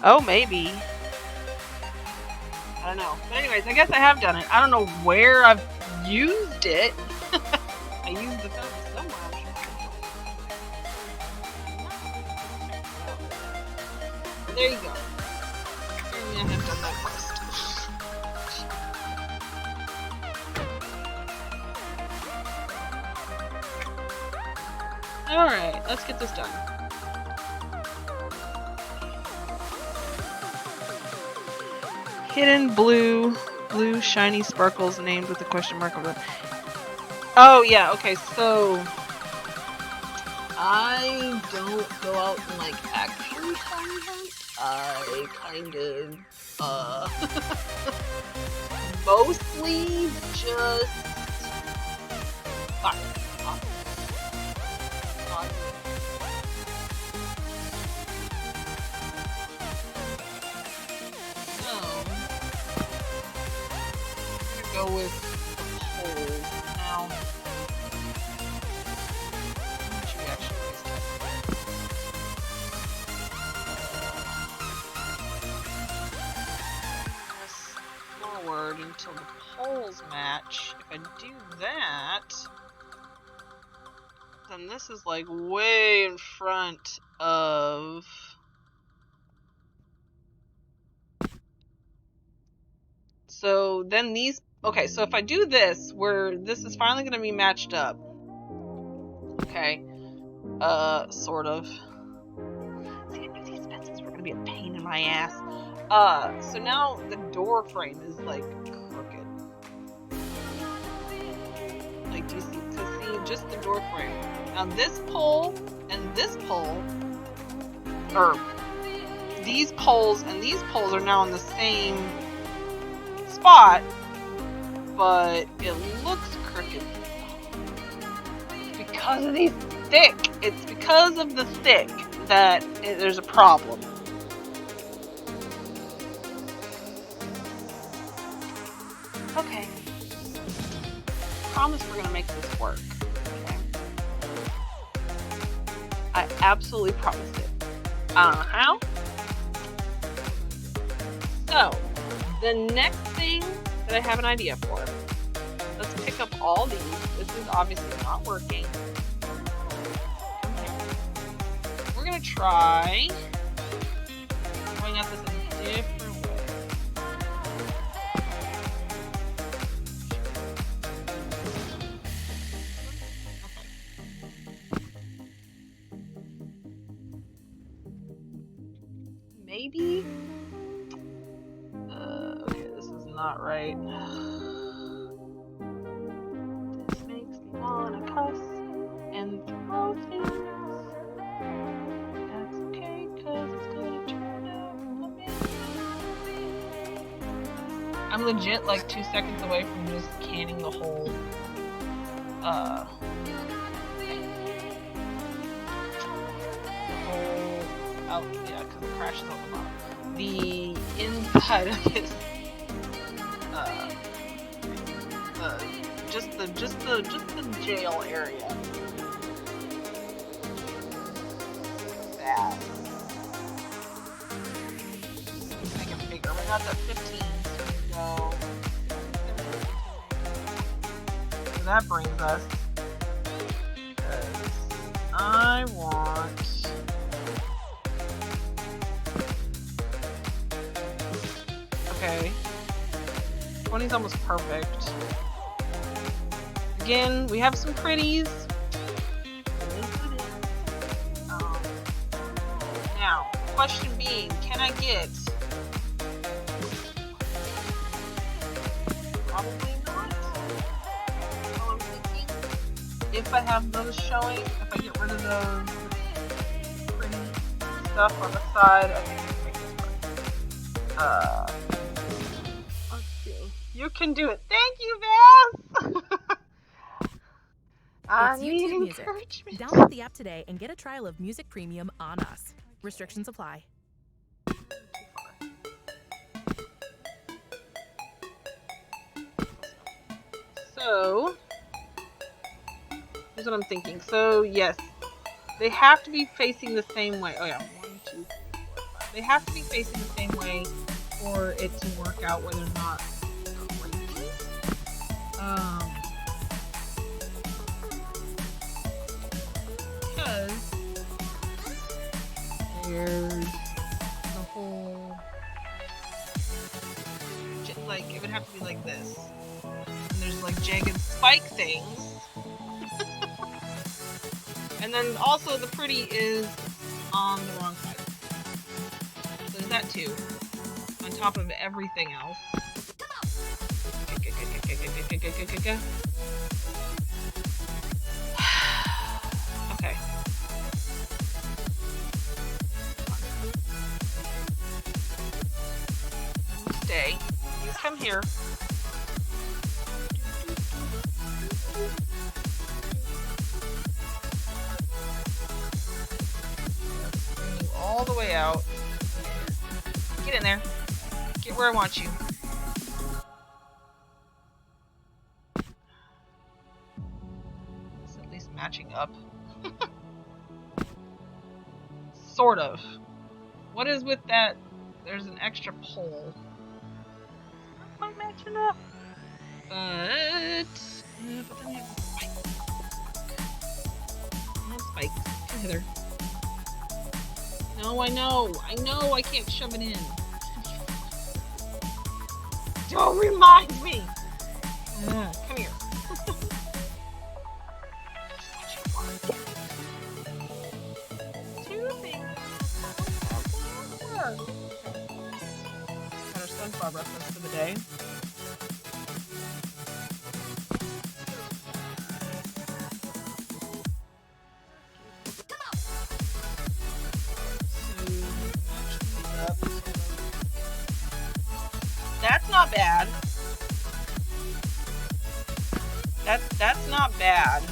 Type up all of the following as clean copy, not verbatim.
Oh, maybe. I don't know. But anyways, I guess I have done it. I don't know where I've used it. I used the phone somewhere, I'm sure. There you go. And I have done that quest. Alright, let's get this done. Hidden blue shiny sparkles named with a question mark over. Oh yeah, okay, so I don't go out and like actually shiny hunt. I kind of mostly just fire. Go with the pole now. How much we actually wasted? Press forward until the poles match. If I do that, then this is like way in front of. So then these. Okay, so if I do this, where this is finally going to be matched up. Okay. Sort of. See, I knew these pencils were going to be a pain in my ass. So now the door frame is, like, crooked. Like, do you see? So see, just the door frame. Now this pole and this pole, or these poles and these poles are now in the same spot, but it looks crooked because of these thick. It's because of the thick that there's a problem. Okay. Promise we're gonna make this work. Okay. I absolutely promised it. I don't know how. So, the next thing that I have an idea for. Let's pick up all these. This is obviously not working. We're gonna try going at this a different way. Okay. Maybe. Okay, this is not right. This makes me wanna cuss and throw things. That's okay, cause it's gonna turn out amazing. I'm legit like 2 seconds away from just canning the whole thing. The whole out, yeah, cause it crashes on the bottom. The inside of this just the jail area. That. Make it bigger. We got that 15, so that brings us. I want. Okay. 20's almost perfect. Again, we have some pretties. Now, question being, can I get... Probably not. That's all I'm thinking. If I have those showing, if I get rid of those pretty stuff on the side, I think we can make this work. Let's see. You can do it. Thank you, Beth! It's YouTube Music. Download the app today and get a trial of Music Premium on us. Restrictions apply. So, here's what I'm thinking. So, yes, they have to be facing the same way. Oh, yeah. 1, 2, 3, 4, 5, They have to be facing the same way for it to work out where they're not crazy. Because there's the whole, like, it would have to be like this. And there's like jagged spike things. And then also the pretty is on the wrong side. So there's that too. On top of everything else. Okay. Stay. You come here. Bring you all the way out. Get in there. Get where I want you. It's at least matching up. Sort of. What is with that? There's an extra pole. Not quite matching up. But then you have spikes. I have spikes. Come hither. No, I know I can't shove it in. Don't remind me! Come here. Two things. Got our SpongeBob reference for the day. That's not bad. That's not bad.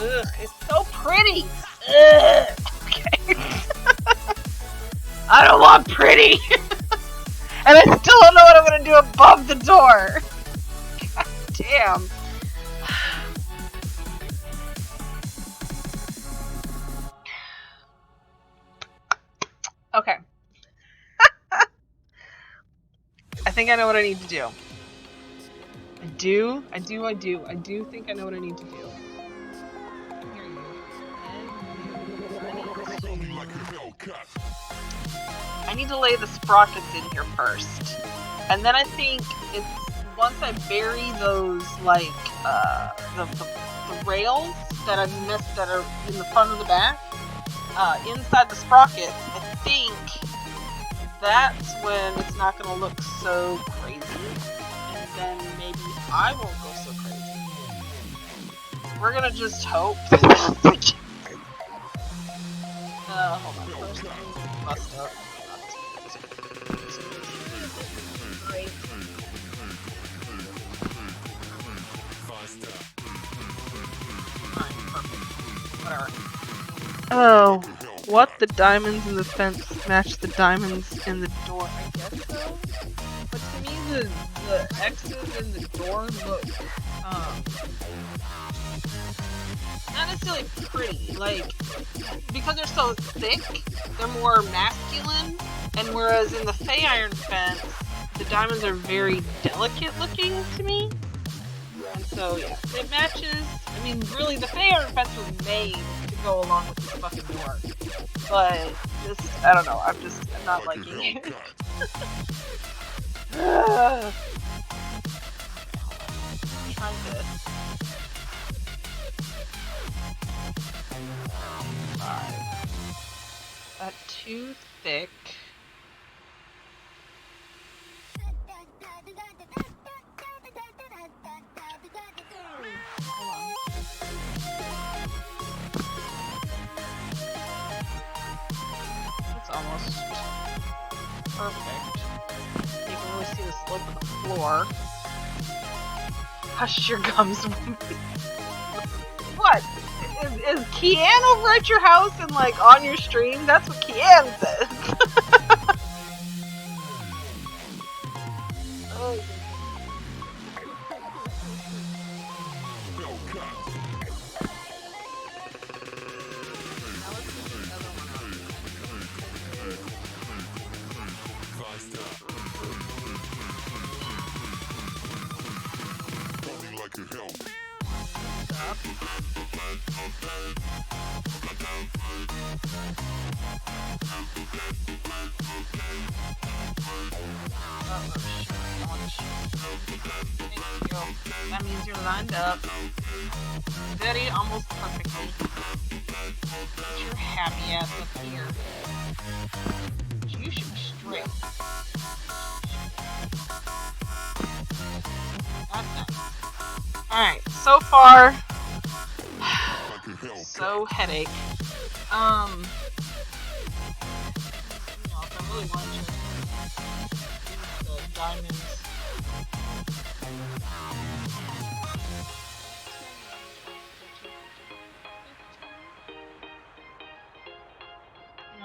Ugh, it's so pretty. Ugh. Okay. I don't want pretty. And I still don't know what I'm gonna do above the door. God damn. Okay. I think I know what I need to do. I do think I know what I need to do. Here you go. I need to lay the sprockets in here first. And then I think it's once I bury those, like, the rails that I've missed that are in the front of the back, inside the sprockets, I think that's when it's not going to look so crazy. And then maybe I won't go so crazy. We're going to just hope. Hold on. First, bust up. Great. Fine, perfect. Whatever. Oh, what? The diamonds in the fence match the diamonds in the door? I guess so. But to me, the X's in the door look, not necessarily pretty. Like, because they're so thick, they're more masculine. And whereas in the Fey Iron fence, the diamonds are very delicate looking to me. And so, yeah, it matches. I mean, really, the Fey Iron fence was made to go along with this fucking door. But, just, I don't know, I'm not liking it. Try this. Alright. That too thick. Almost perfect. You can really see the slope of the floor. Hush your gums. What? Is Kian over at your house and like on your stream? That's what Kian says. Oh. Up. Thank you. That means you're lined up very almost perfectly. Get your happy ass up here. You should be straight. That's nice. Alright, so far, so headache. You know, if I really wanted to use the diamonds.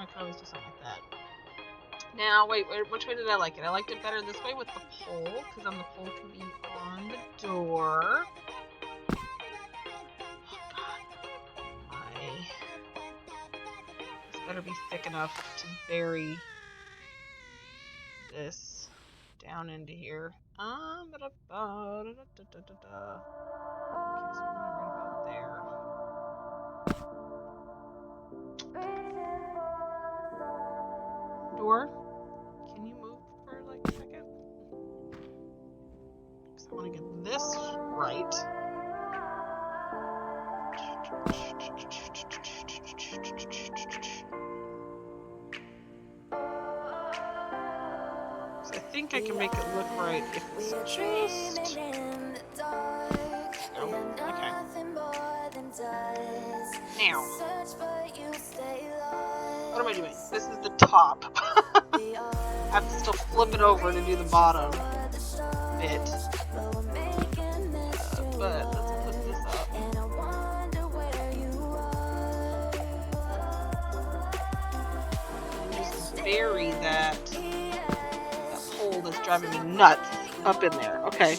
I could always do something like that. Now, wait, which way did I like it? I liked it better this way with the pole, because then the pole can be on the door. Oh, God. This better be thick enough to bury this down into here. Okay, so I'm right about there. Door, can you move for like a second? Because I want to get this right. So I think I can make it look right if it's just... Oh, okay. Now, what am I doing? This is the top. I have to still flip it over to do the bottom bit. But let's put this up. And just bury that hole that's driving me nuts up in there. Okay.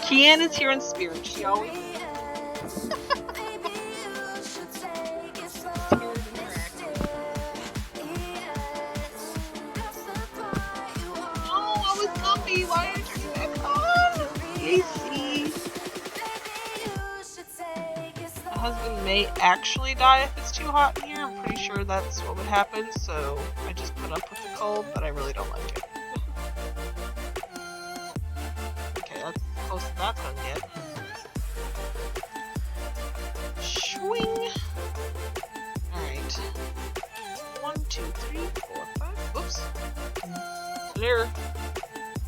Kian is here in spirit. She always is. Why are you turning back on? AC. My husband may actually die if it's too hot in here. I'm pretty sure that's what would happen, so I just put up with the cold, but I really don't like it. Okay, that's as close as that's gonna get. Swing. Alright. 1, 2, 3, 4, 5. Oops. Clear.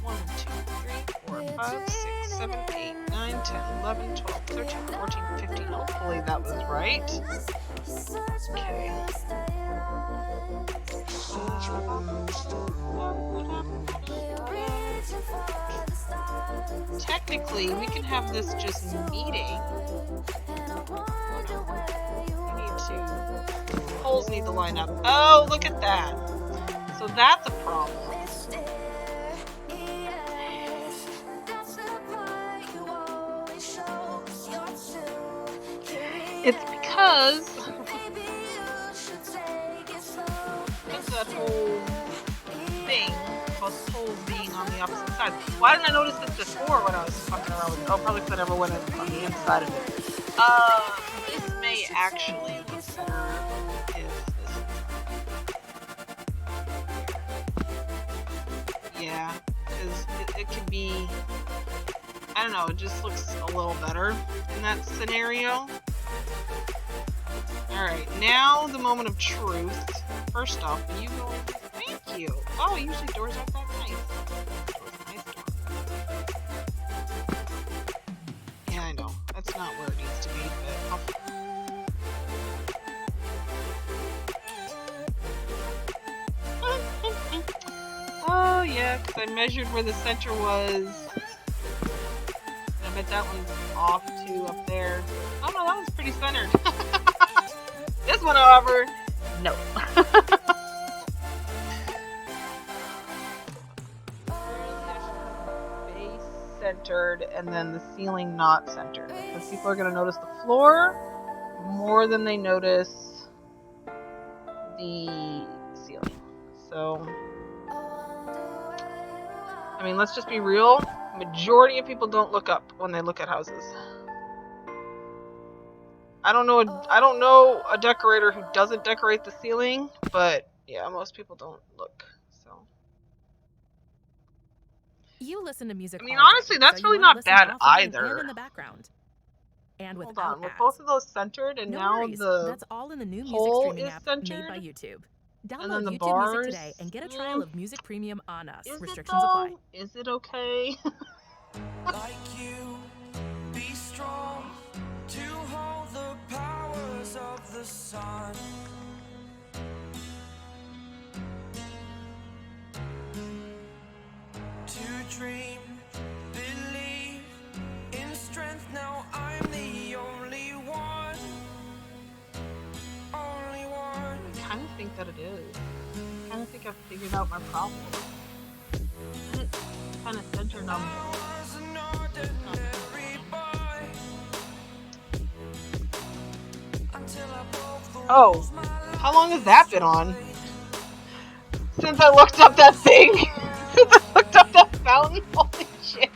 1, 2, 3, 4, 5, 6, 7, 8, 9, 10, 11, 12, 13, 14, 15. Hopefully that was right. Okay. Technically, we can have this just meeting. Poles need to line up. Oh, look at that. So that's a problem. It's because that whole thing about poles being on the opposite side. Why didn't I notice this before when I was fucking around with it? Oh, probably because I never went on the inside of it. This may actually look better if this. Yeah, because it could be. I don't know. It just looks a little better in that scenario. Alright, now the moment of truth. First off, you go in. Thank you. Oh, usually doors aren't that nice. Nice door. Yeah, I know. That's not where it needs to be, but oh, yeah, because I measured where the center was. I bet that one's off too up there. Oh no, that one's pretty centered. This one, however, no. Base centered and then the ceiling not centered. Because people are going to notice the floor more than they notice the ceiling. So, I mean, let's just be real. Majority of people don't look up when they look at houses. I don't know a decorator who doesn't decorate the ceiling, but yeah, most people don't look. So You listen to music. I mean, all day, honestly, that's so you really wanna not listen bad often either. And in the background. And Hold without on, with ads. both of those centered, and No now worries. the That's all in the new music pole streaming is app centered, made by YouTube. and then Download the YouTube bars. Music today and get a trial of Music Premium on us. Is Restrictions apply. Is it okay? Like you, be strong to hold the powers of the sun. To dream, believe in strength. Now I'm the only one. Only one. I kind of think that it is. I kind of think I've figured out my problem. It's kind of centered on Oh, how long has that been on? Since I looked up that thing. Since I looked up that fountain. Holy shit.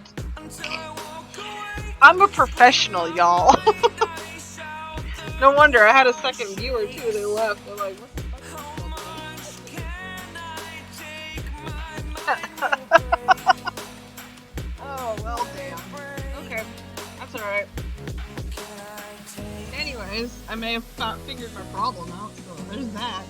I'm a professional, y'all. No wonder I had a second viewer too. They left. They're like, what the fuck? Oh, well, damn. Okay, that's alright. Anyways, I may have figured my problem out, so there's that.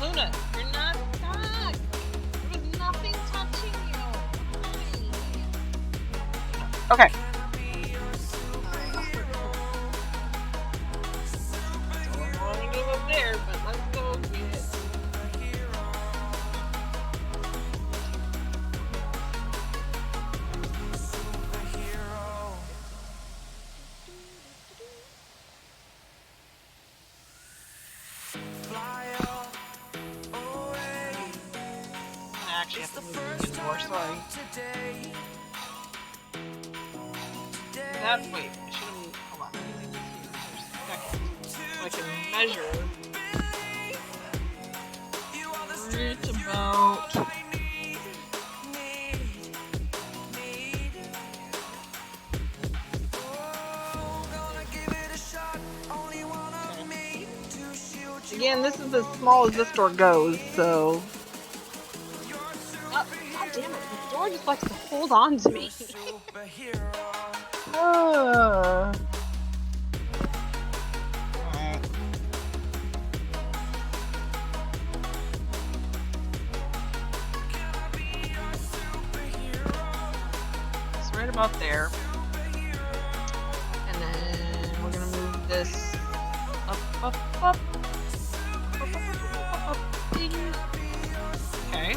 Luna, you're not stuck. There was nothing touching you. Okay. Don't want to give up there, but let's go get I actually have to move the door, sorry. Wait, I should have moved. Hold on, let me leave this here for a second. So I can measure. It's about again, this is as small as this door goes, so God damn it, the door just likes to hold on to me. Alright. It's right about there. And then we're gonna move this up. Okay.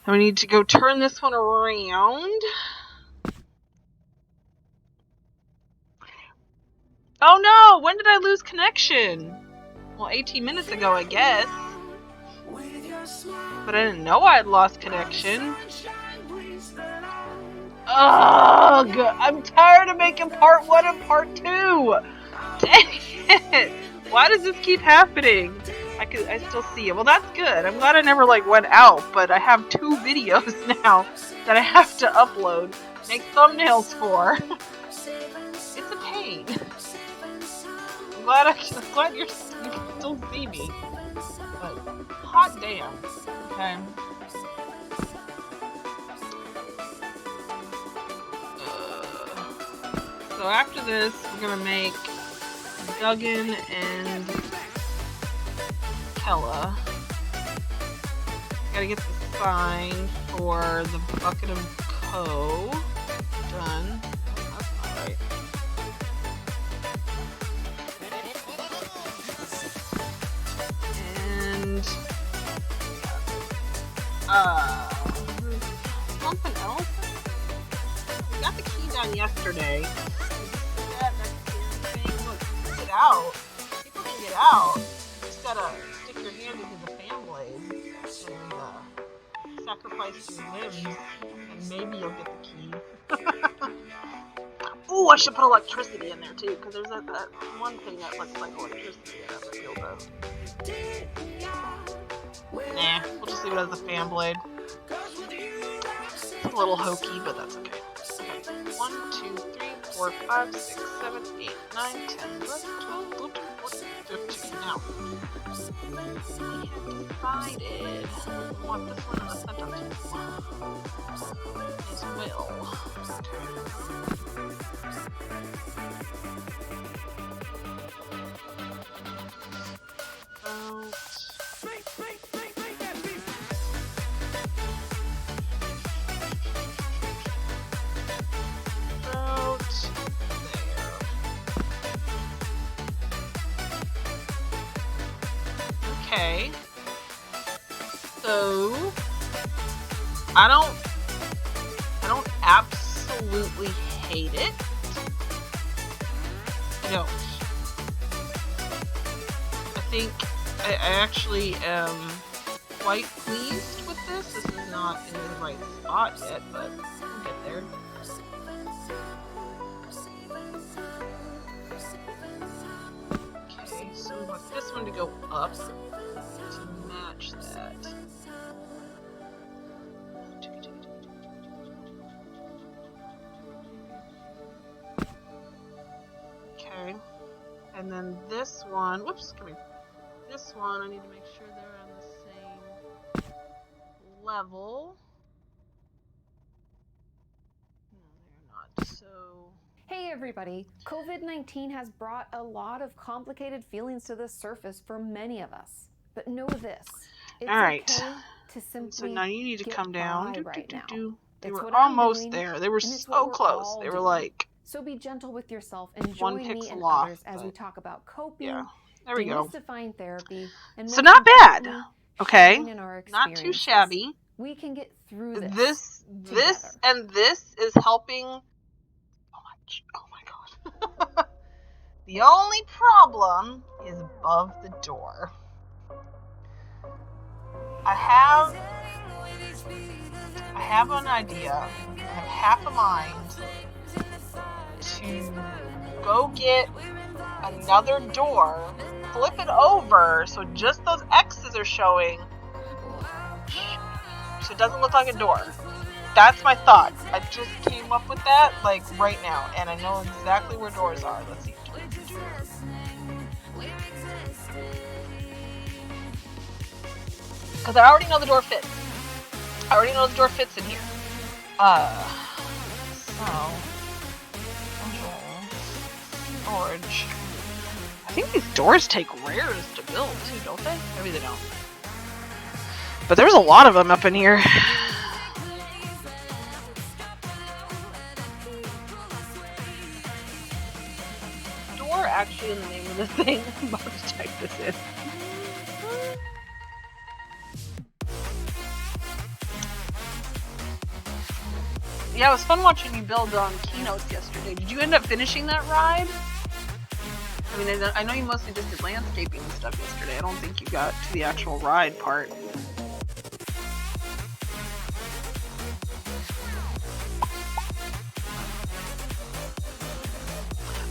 And we need to go turn this one around. Oh no! When did I lose connection? Well, 18 minutes ago, I guess. But I didn't know I had lost connection. Ugh! I'm tired of making part 1 and part 2! Dang it! Why does this keep happening? I still see it. Well, that's good. I'm glad I never went out, but I have 2 videos now that I have to upload, make thumbnails for. It's a pain. I'm glad you can still see me. But hot damn. Okay. So after this, we're gonna make Duggan and Kella. Gotta get the sign for the Bucket of Co. Done. That's not right. And something else. We got the key done yesterday. Look, get out. People can get out. You just gotta stick your hand into the fan blade and sacrifice your limbs, and maybe you'll get the key. Ooh, Oh, I should put electricity in there too, because there's that one thing that looks like electricity that I might be able to. Nah, we'll just leave it as the fan blade. It's a little hokey, but that's okay. 1, 2, 3, 4, 5, 6, 7, 8, 9, 10, 11, 12, 13, 14, 15. Now, we have decided we want this one in the center as well. Okay, so I don't absolutely hate it. I don't. I think I actually am quite pleased with this. This is not in the right spot yet, but we'll get there. Okay, so we want this one to go up to match that. Okay, and then this one, whoops, come here. This one, I need to make sure they're on the same level. No, they're not. So. Hey everybody, COVID-19 has brought a lot of complicated feelings to the surface for many of us. But know this, it's all right. okay to simply so now you need to come down. Right now. They it's were almost there. They were so close. They were like. So be gentle with yourself and one join me pixel and off, others as we talk about coping, yeah, there we go. demystifying therapy, and so not bad. Okay, not too shabby. We can get through this and this is helping. Oh my god. The only problem is above the door. I have an idea. I have half a mind to go get another door, flip it over so just those X's are showing, so it doesn't look like a door. That's my thought. I just came up with that like right now, and I know exactly where doors are. Let's see. Because I already know the door fits. I already know the door fits in here. Storage. I think these doors take rares to build too, don't they? Maybe they don't. But there's a lot of them up in here. Door actually in the name of the thing. I'm about to type this in. Yeah, it was fun watching you build on keynotes yesterday. Did you end up finishing that ride? I mean, I know you mostly just did landscaping and stuff yesterday. I don't think you got to the actual ride part.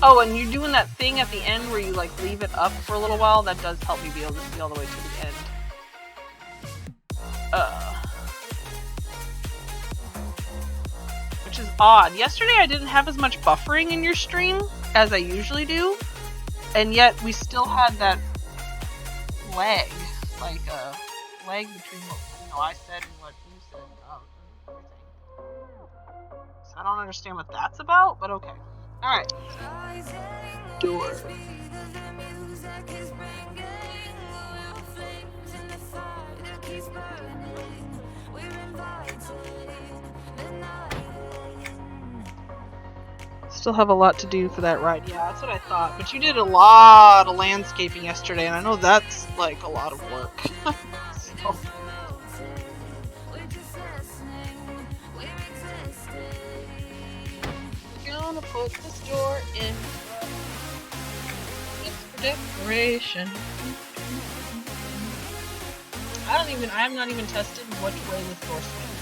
Oh, and you're doing that thing at the end where you like leave it up for a little while. That does help me be able to see all the way to the end. Which is odd. Yesterday I didn't have as much buffering in your stream as I usually do, and yet we still had that lag, like a lag between what I said and what you said. Everything. So I don't understand what that's about, but okay. All right. Door. Still have a lot to do for that ride. Yeah, that's what I thought. But you did a lot of landscaping yesterday, and I know that's like a lot of work. So. Gonna put this door in. It's for decoration. I have not even tested which way this door swings.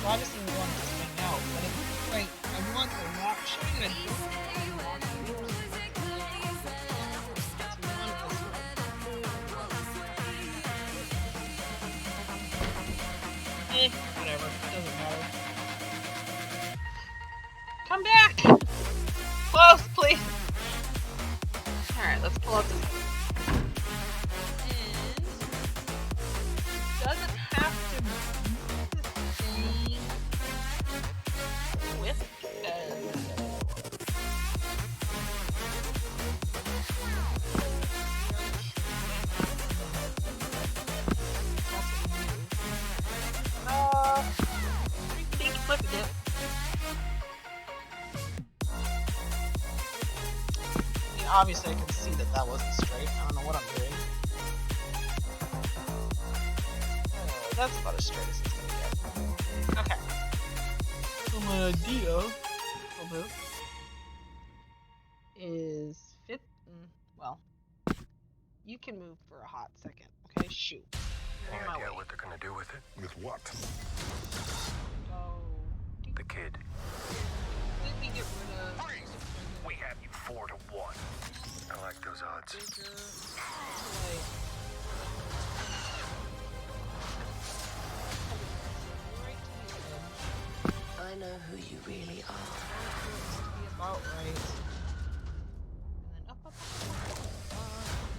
Well, obviously we want it to swing out, but Wait, I want the watch. I'm gonna do whatever. Doesn't matter. Come back! Close, please! Alright, let's pull out this. And doesn't have to be the same width as look at it. I mean, obviously I can see that that wasn't straight. I don't know what I'm doing. That's about as straight as it's gonna get. Okay. So my idea of this is fit. Well, you can move for a hot second. Okay, shoot. Any idea what they're gonna do with it? With what? Go. The kid. Completely get rid of. We have you 4 to 1. I like those odds. Bigger. I know who you really are. About right. And then up.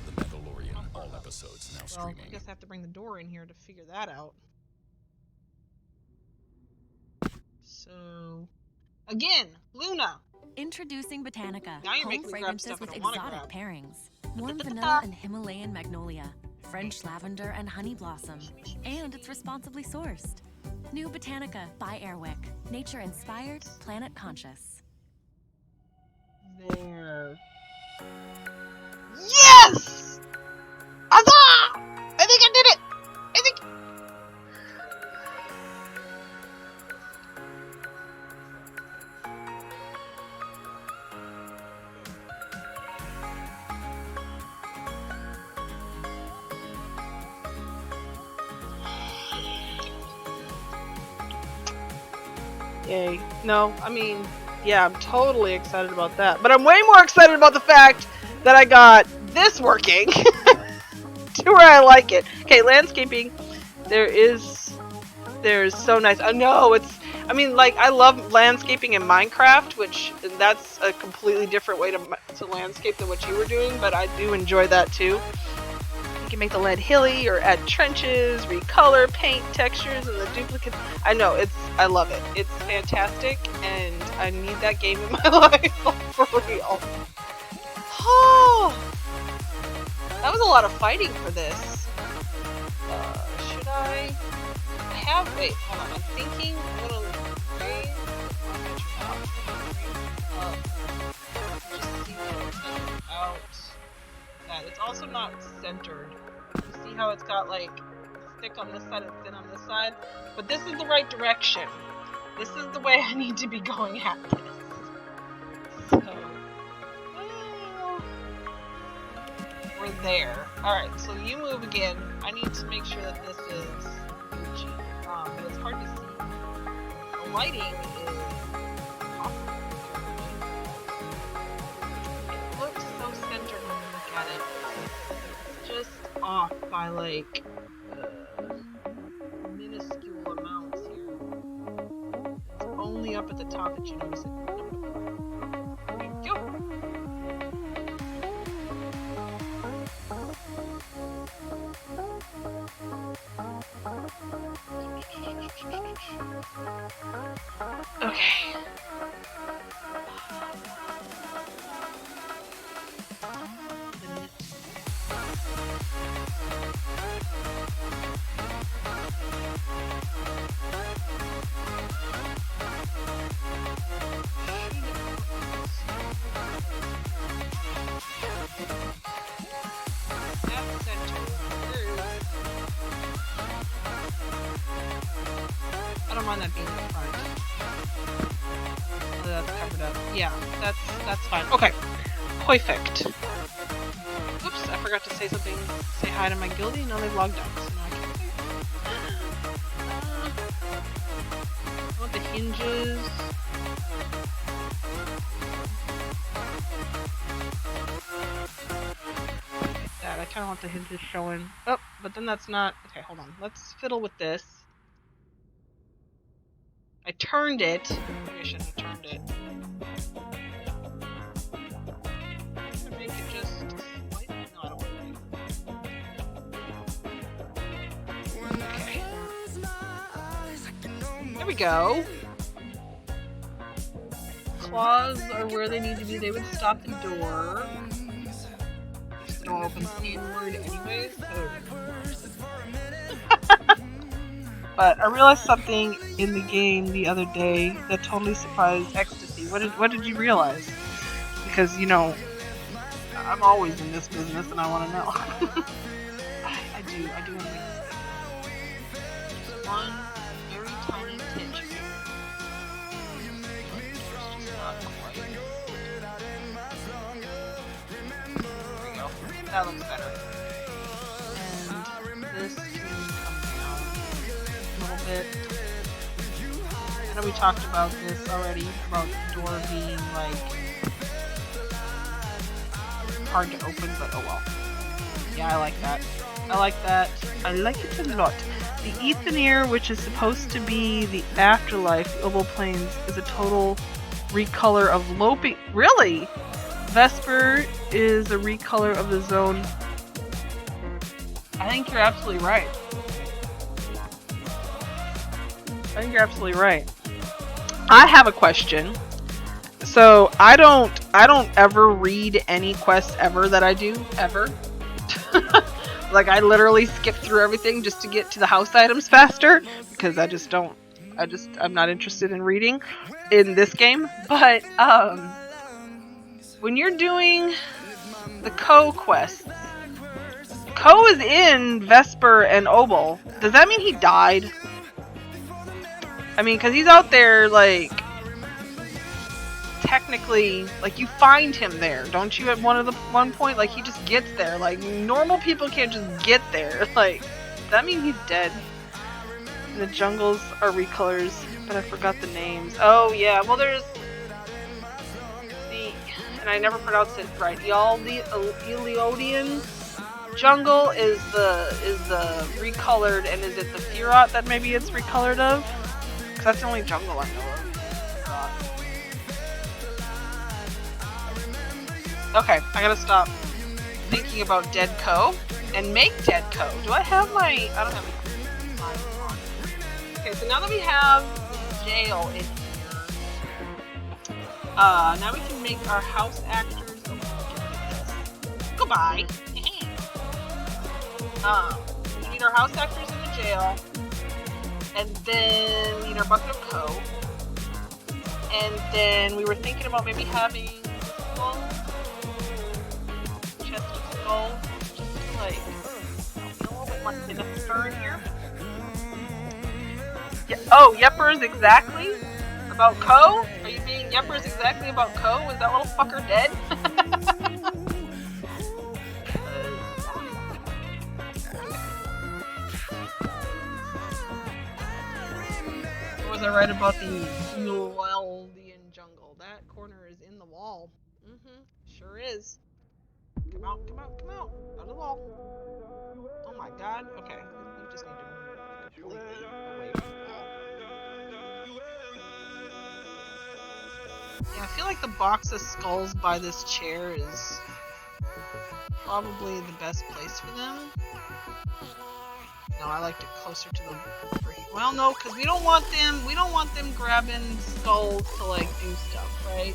The Mandalorian, all episodes now Well, streaming. I guess I have to bring the door in here to figure that out. So, again, Luna. Introducing Botanica, Now you're home making me grab fragrances stuff I with don't wanna exotic grab. pairings. Warm vanilla and Himalayan magnolia, French lavender and honey blossom, and it's responsibly sourced. New Botanica by Airwick. Nature inspired, planet conscious. There. Yes! Huzzah! I think I did it! I think... Yay. No, I mean, yeah, I'm totally excited about that. But I'm way more excited about the fact that I got this working to where I like it. Okay, landscaping. There's so nice. I know it's, I mean, like, I love landscaping in Minecraft, which that's a completely different way to landscape than what you were doing, but I do enjoy that too. You can make the land hilly or add trenches, recolor, paint textures, and the duplicates. I know, I love it. It's fantastic, and I need that game in my life for real. Oh, that was a lot of fighting for this. Should I have? Wait, hold on. I'm thinking I'm gonna raise. Just see what it's out. That it's also not centered. You see how it's got like thick on this side and thin on this side? But this is the right direction. This is the way I need to be going at this. So, well, we're there. Alright, so you move again. I need to make sure that this is Gucci. But it's hard to see. The lighting is awesome. It looks so centered when you look at it. It's just off by like minuscule amounts here. It's only up at the top that you notice it. Thank you. Okay. I don't mind that being in the front. Oh, that's covered up. Yeah, that's fine. Okay. Perfect. Oops, I forgot to say something. Say hi to my guildie. No, they've logged out. So now I can't say. I want the hinges. That I kind of want the hinges showing. Oh, but then that's not. Okay, hold on. Let's fiddle with this. I turned it. Maybe I shouldn't have turned it. Make it just slightly. No, I don't want to. Okay. There we go. Claws are where they need to be. They would stop the door. The door opens inward anyways. But I realized something in the game the other day that totally surprised Ecstasy. What did you realize? Because, you know, I'm always in this business and I want to know. I do want to make this thing. Just one very tiny tinge. There we go. That looks better. And this can come down a little bit. I know we talked about this already, about the door being like hard to open, but oh well. Yeah, I like that. I like that. I like it a lot. The Ethanir, which is supposed to be the afterlife, the Oval Plains, is a total recolor of Lopi. Really? Vesper is a recolor of the zone. I think you're absolutely right. I have a question. So I don't ever read any quests ever that I do ever. Like I literally skip through everything just to get to the house items faster because I'm not interested in reading in this game. But when you're doing the Co quests, Co is in Vesper and Obel. Does that mean he died? I mean, because he's out there, like, technically, like, you find him there, don't you, at one point? Like, he just gets there. Like, normal people can't just get there. Like, does that mean he's dead? And the jungles are recolors, but I forgot the names. Oh, yeah, well, there's the, and I never pronounced it right, the Eliodian jungle is the recolored, and is it the Firot that maybe it's recolored of? Because that's the only jungle I know of. Okay, I gotta stop thinking about Dead Co. and make Dead Co. Do I have my... I don't have my... Okay, so now that we have the jail in here, now we can make our house actors... Goodbye! We need our house actors in the jail. And then we need our bucket of Co. And then we were thinking about maybe having skull, chest of skull, just to like, a little bit more sinister in here. Yeah. Oh, Yeppers exactly about Co? Are you being Yeppers exactly about Co? Is that little fucker dead? Was I right about the Eldian jungle? That corner is in the wall. Sure is. Come out. Out of the wall. Oh my god. Okay. You just need to move completely away from the wall. Yeah, I feel like the box of skulls by this chair is probably the best place for them. No, I liked it closer to the... Well, no, because we don't want them grabbing skulls to, like, do stuff, right?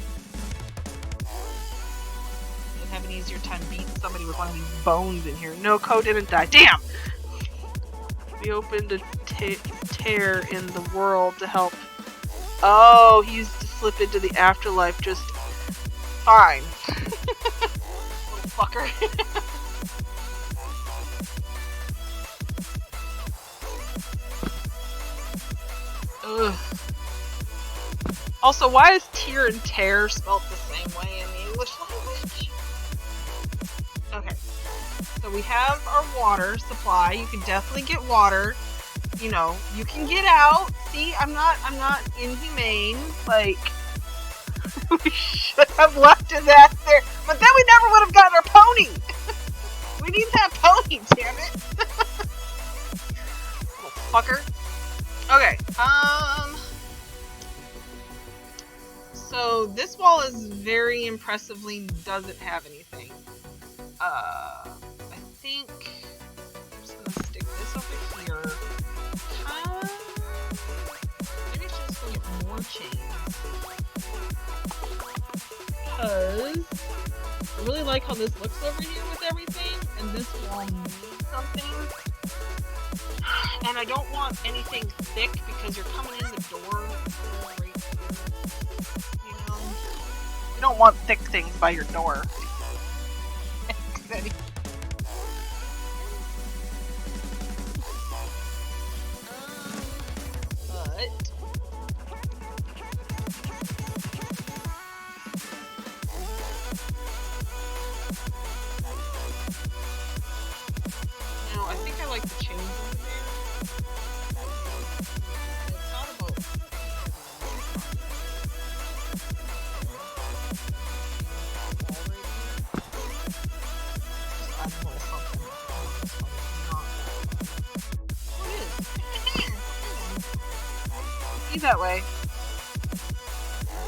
They'd have an easier time beating somebody with one of these bones in here. No, Co didn't die. Damn! We opened a tear in the world to help. Oh, he used to slip into the afterlife just fine. Little fucker. Ugh. Also, why is tear and tear spelled the same way in the English language? Okay, so we have our water supply. You can definitely get water. You know, you can get out. See, I'm not inhumane. Like, We should have left it that there. But then we never would have gotten our pony. We need that pony, damn it. Little fucker. Okay, so this wall is very impressively doesn't have anything. I think I'm just gonna stick this over here. Maybe I should just go get more chains. Because I really like how this looks over here with everything, and this wall needs something. And I don't want anything thick because you're coming in the door right here. You know? You don't want thick things by your door. I think I like the chains in there. It's not about... Just add a little something. What is? Be that way.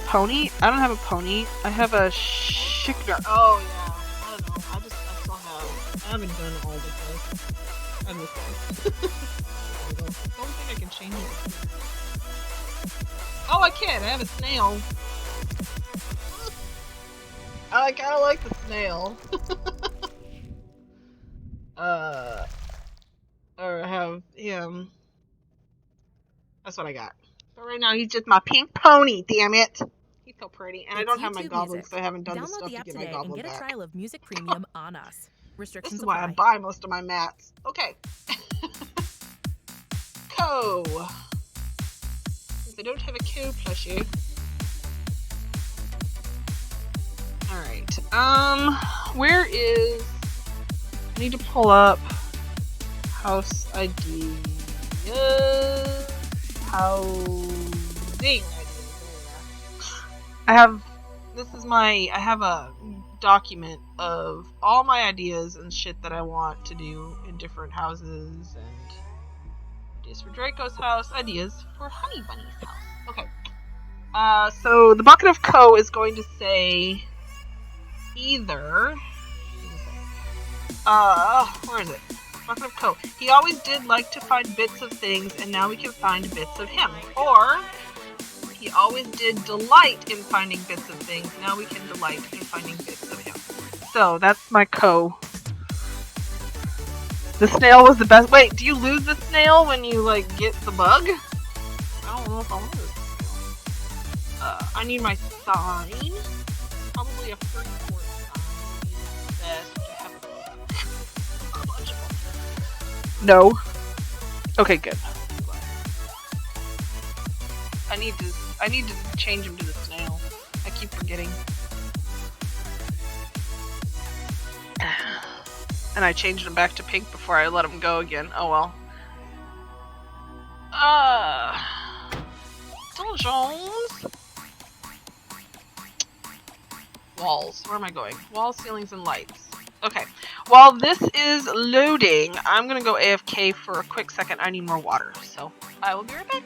Pony? I don't have a pony. I have a shikdar. Oh yeah. I don't know. I still have. I haven't done all the this. I'm okay. I don't think I can change it. Oh, I can. I have a snail. I kind of like the snail. Or have him. That's what I got. But right now he's just my pink pony. Damn it. He's so pretty, and I don't have my goblin because I haven't done the stuff to get my goblin back. Download the app today and get a trial of Music Premium on us. Restrictions apply. This is why I buy most of my mats. Okay. Co. If I don't have a Co plushie. Alright. Where is... I need to pull up house ideas. Housing ideas. I have a document of all my ideas and shit that I want to do in different houses, and ideas for Draco's house, ideas for Honey Bunny's house. Okay. So the bucket of Co is going to say either where is it? Bucket of Co. He always did like to find bits of things, and now we can find bits of him. Or he always did delight in finding bits of things. Now we can delight in finding bits of him. So that's my Co. The snail was the best. Wait, do you lose the snail when you get the bug? I don't know if I want this snail. I need my sign. Probably a free port sign would be the best. I have a bunch of them. No. Okay, good. I need to change him to the snail. I keep forgetting. And I changed him back to pink before I let him go again. Oh well. Jones. Walls. Where am I going? Walls, ceilings, and lights. Okay. While this is loading, I'm gonna go AFK for a quick second. I need more water, so I will be right back.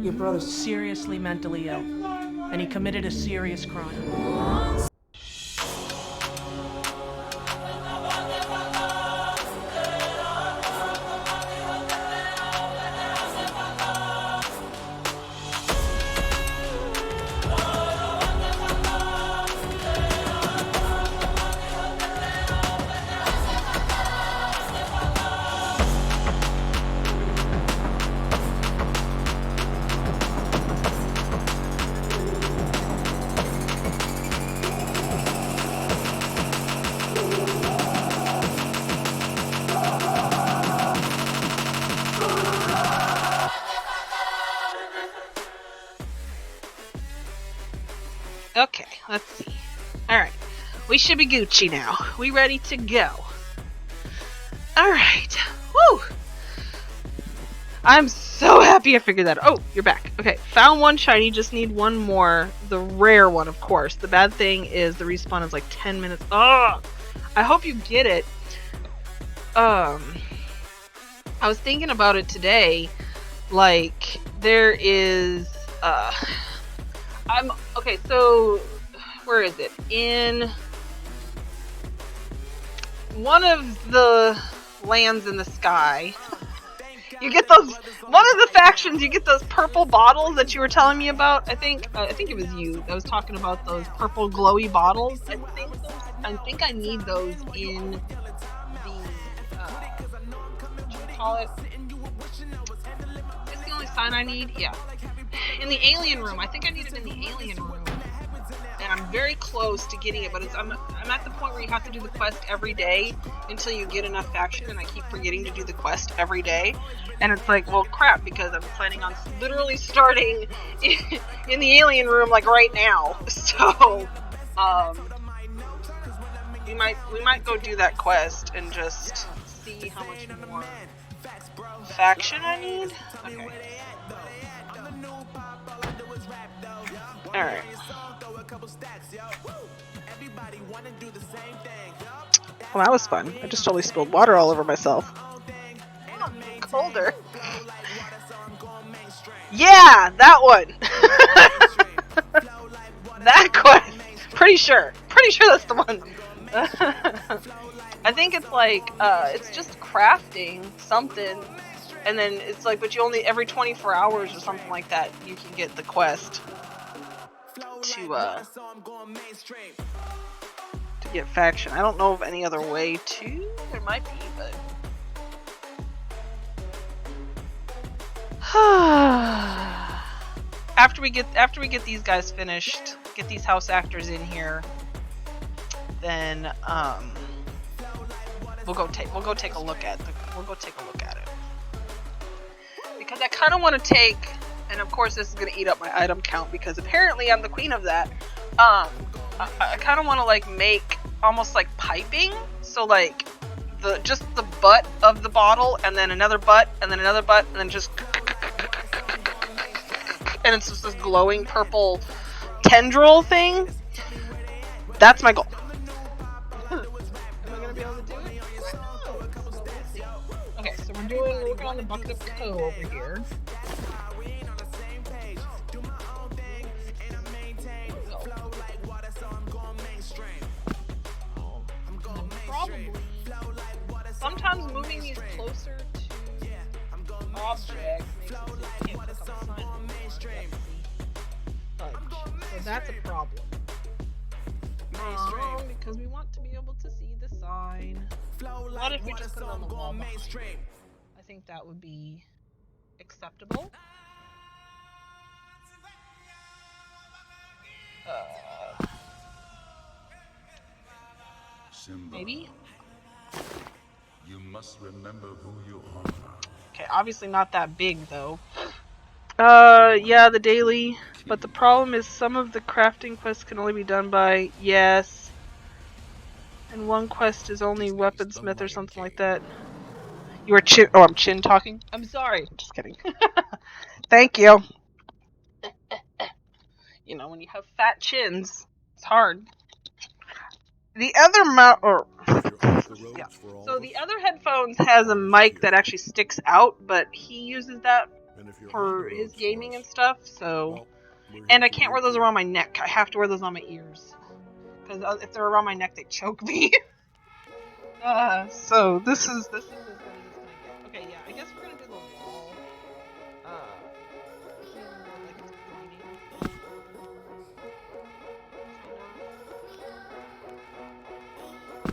Your brother's seriously mentally ill, and he committed a serious crime. Okay, let's see. Alright, we should be Gucci now. We ready to go. Alright, woo! I'm so happy I figured that out. Oh, you're back. Okay, found one shiny, just need one more. The rare one, of course. The bad thing is the respawn is like 10 minutes. Oh, I hope you get it. I was thinking about it today. Like, there is, okay, so, where is it? In one of the lands in the sky, you get those, one of the factions, you get those purple bottles that you were telling me about. I think it was you that was talking about those purple glowy bottles. I think I need those in the, what do you call it? It's the only sign I need? Yeah. In the alien room. I think I need it in the alien room. And I'm very close to getting it, but I'm at the point where you have to do the quest every day until you get enough faction, and I keep forgetting to do the quest every day. And it's like, well, crap, because I'm planning on literally starting in the alien room, like, right now. So, we might go do that quest and just see how much more faction I need. Okay. Alright. Well, that was fun. I just totally spilled water all over myself. Oh, colder. Yeah, that one. That quest. Pretty sure that's the one. I think it's like, it's just crafting something, and then it's like, but you only, every 24 hours or something like that, you can get the quest to get faction. I don't know of any other way to. There might be, but after we get these guys finished, get these house actors in here, then we'll go take a look at it, because I kind of want to take, and of course this is going to eat up my item count because apparently I'm the queen of that. I kind of want to like make almost like piping, so like just the butt of the bottle, and then another butt, and then another butt, and then just, and it's just this glowing purple tendril thing. That's my goal. Am I gonna be able to do it? Okay, so we're working on the bucket of co over here. Probably. Sometimes moving these closer to objects makes it so you can't pick up a sign. So that's a problem. Because we want to be able to see the sign. What if we just put it on the wall behind? I think that would be acceptable. Simba, Maybe? you must remember who you are. Okay, obviously not that big though. Yeah, the daily. But the problem is some of the crafting quests can only be done by, yes. And one quest is only weaponsmith or something like that. You are chin. Oh, I'm chin talking? I'm sorry. Just kidding. Thank you. You know, when you have fat chins, it's hard. The other yeah. So the other headphones has a mic that actually sticks out, but he uses that for his gaming and stuff. So, and I can't wear those around my neck. I have to wear those on my ears because if they're around my neck, they choke me. So this is as good as it's gonna get. Okay, yeah, I guess we're gonna do the wall. Like it's pointing. Do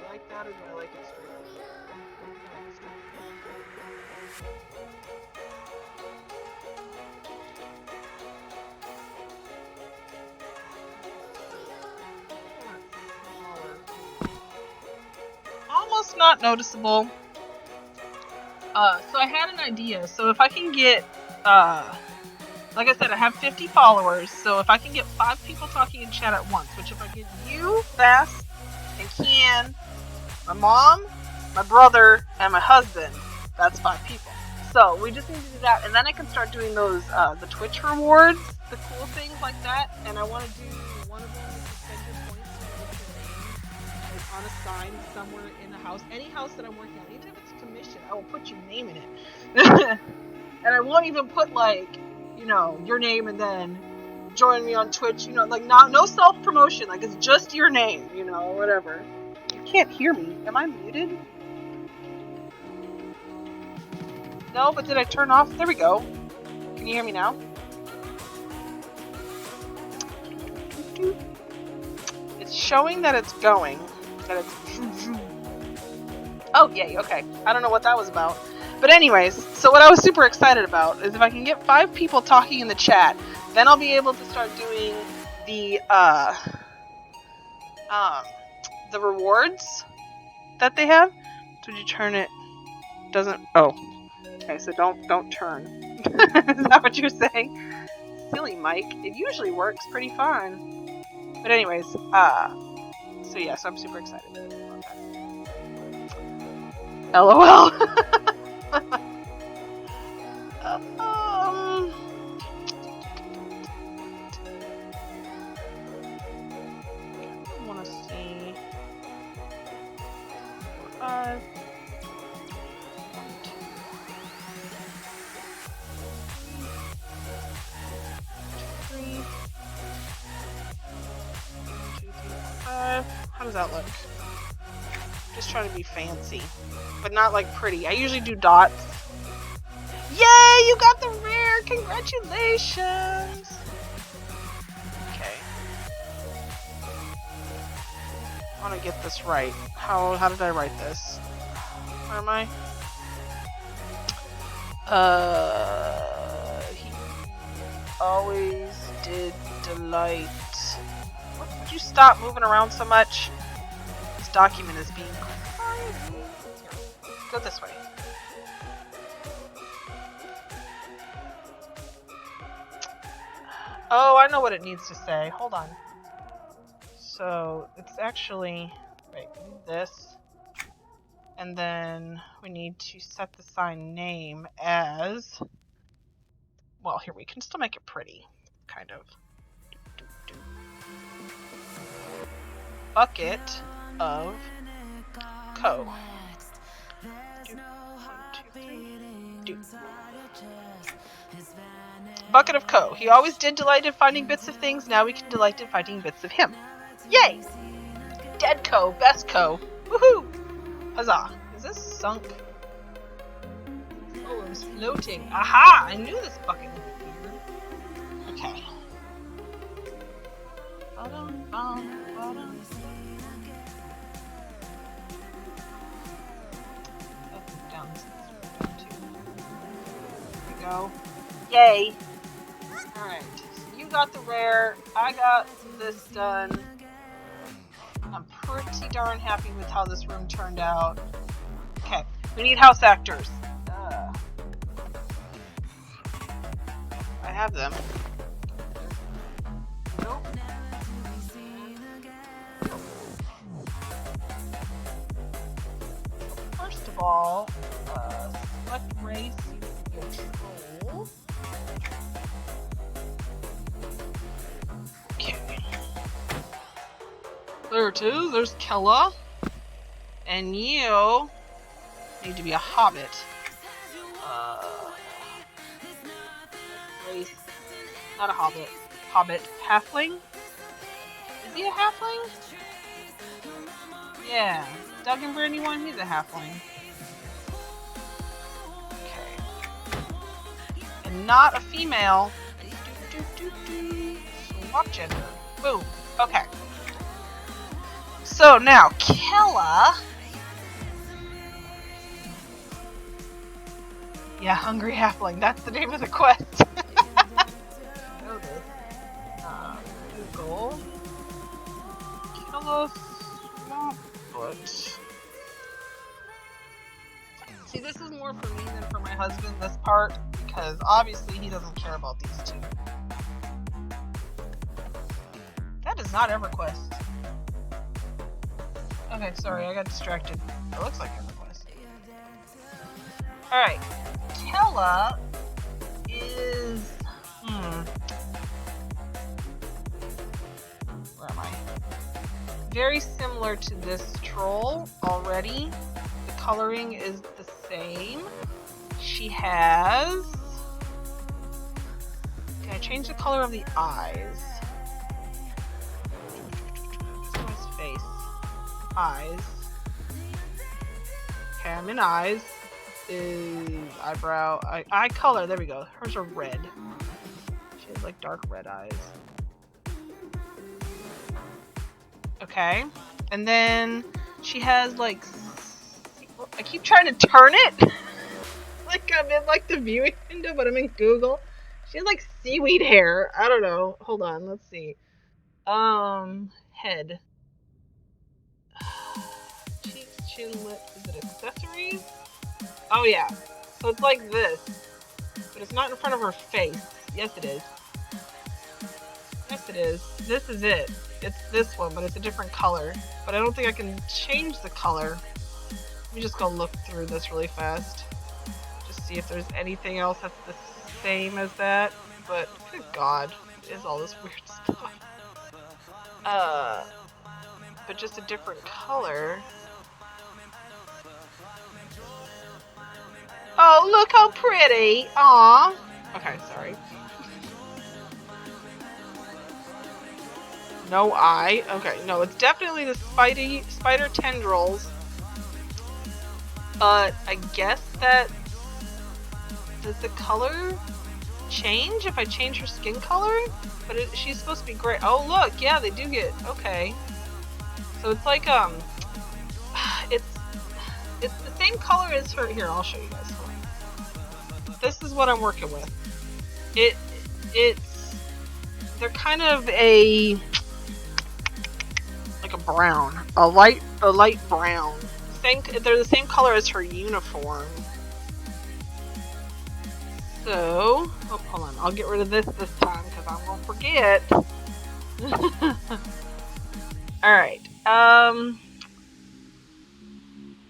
I like that or do I like it straight up? I like it straight up. Almost not noticeable. So I had an idea. So if I can get, like I said, I have 50 followers. So if I can get 5 people talking in chat at once, which if I get you, Bess, and Kian, my mom, my brother, and my husband, that's 5 people. So we just need to do that, and then I can start doing those, the Twitch rewards, the cool things like that. And I want to do one of them is to spend your points to make your name on a sign somewhere in the house, any house that I'm working on, even if it's commission, I will put your name in it. And I won't even put like, you know, your name and then join me on Twitch, you know, like no self-promotion, like it's just your name, you know, or whatever. You can't hear me. Am I muted? No, but did I turn off? There we go. Can you hear me now? It's showing that it's going. That it's... Oh, yay, okay. I don't know what that was about. But anyways, so what I was super excited about is if I can get 5 people talking in the chat, then I'll be able to start doing the rewards that they have. So did you turn it? Doesn't... Oh. Okay, so don't turn. Is that what you're saying? Silly Mike. It usually works pretty fine. But anyways, so yeah, so I'm super excited about that. LOL. I want to see 5. 3. 1, 2, 3, 4, 5. How does that look? Just trying to be fancy, but not like pretty. I usually do dots. Yay! You got the rare! Congratulations! Okay. I want to get this right. How did I write this? Where am I? He always did delight. What? Would you stop moving around so much? This document is being crazy. Go this way. Oh, I know what it needs to say. Hold on. So, it's actually... Wait, we need this. And then we need to set the sign name as... Well, here, we can still make it pretty. Kind of. Bucket of Co. 1, 2, 3. Do. Bucket of Co. He always did delight in finding bits of things. Now we can delight in finding bits of him. Yay! Dead Co. Best Co. Woohoo! Huzzah! Is this sunk? Oh, it was floating. Aha! I knew this bucket would be here. Okay. Down 2. There we go. Yay! Alright, so you got the rare, I got this done. I'm pretty darn happy with how this room turned out. Okay, we need house actors. I have them. Nope. First of all, select race, control. Okay. There it is. There's Kella. And you need to be a hobbit. Not a hobbit. Hobbit. Halfling? Is he a halfling? Yeah. Doug and Brandywine, he's a halfling. Okay. And not a female. Swap gender. Boom. Okay. So now, Kella. Yeah, Hungry Halfling. That's the name of the quest. Know this. Google. Kella Swapfoot. See, this is more for me than for my husband, this part, because obviously he doesn't care about these two. That is not EverQuest. Okay, sorry, I got distracted. It looks like EverQuest. Alright. Kella is... Where am I? Very similar to this troll already. The coloring is the same. She has... Can I change the color of the eyes? What's his face? Eyes. Okay, I'm in eyes. Is eyebrow, eye color, there we go. Hers are red. She has like dark red eyes. Okay. And then she has like, I keep trying to turn it. Like I'm in like the viewing window, but I'm in Google. She has like seaweed hair. I don't know. Hold on, let's see. Head. Cheeks, chin, lips. Is it accessories? Oh yeah. So it's like this. But it's not in front of her face. Yes it is. Yes it is. This is it. It's this one, but it's a different color. But I don't think I can change the color. Let me just go look through this really fast. Just see if there's anything else that's the same as that. But good God, it is all this weird stuff. But just a different color. Oh, look how pretty! Aww. Okay, sorry. No eye. Okay, no, it's definitely the spider tendrils. But I guess that... Does the color change if I change her skin color? But she's supposed to be gray. Oh, look! Yeah, they do get... Okay. So it's like, It's the same color as her... Here, I'll show you guys. This is what I'm working with. They're kind of a... like a brown. A light brown. They're the same color as her uniform. So... Oh, hold on. I'll get rid of this time, because I'm going to forget. Alright.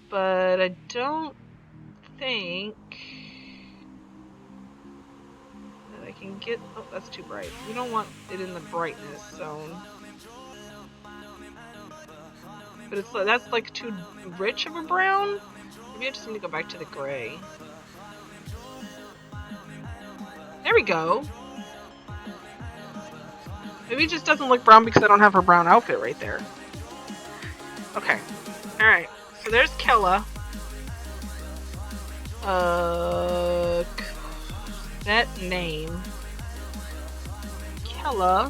But I don't think that I can get... Oh, that's too bright. We don't want it in the brightness zone. But it's that's like too rich of a brown. Maybe I just need to go back to the gray. There we go. Maybe it just doesn't look brown because I don't have her brown outfit right there. Okay. Alright. So there's Kella. That name. Kella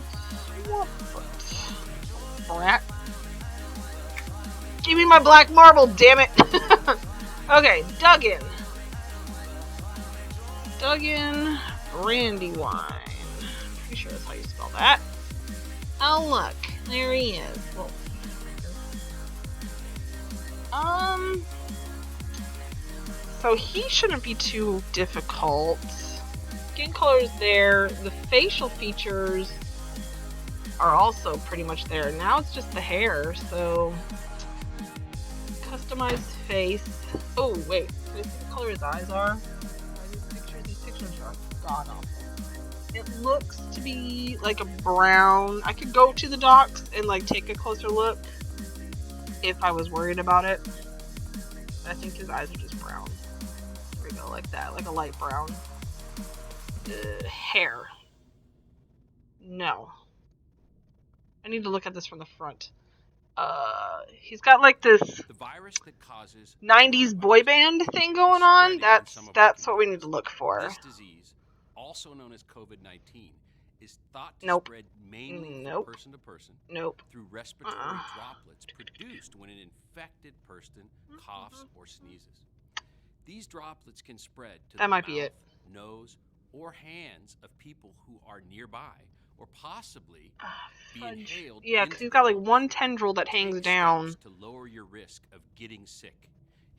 Swapfoot. Brat. Give me my black marble, damn it! Okay, Duggan. Duggan Brandywine. Pretty sure that's how you spell that. Oh look, there he is. Well, so he shouldn't be too difficult. Skin color is there. The facial features are also pretty much there. Now it's just the hair, so customized face. Oh wait, can I see what color his eyes are? These pictures are god awful. It looks to be like a brown. I could go to the docs and like take a closer look if I was worried about it. I think his eyes are just brown. There we go, like that, like a light brown. Hair. No. I need to look at this from the front. He's got like this The virus that causes 90s boy band thing going on. That's what we need to look for. This disease, also known as COVID-19, is thought to Nope. spread mainly Nope. from person to person Nope. through respiratory droplets produced when an infected person coughs or sneezes. These droplets can spread to That the might be mouth, it. nose, or hands of people who are nearby, or possibly be inhaled. Yeah, because he's got like one tendril that hangs down. To lower your risk of getting sick.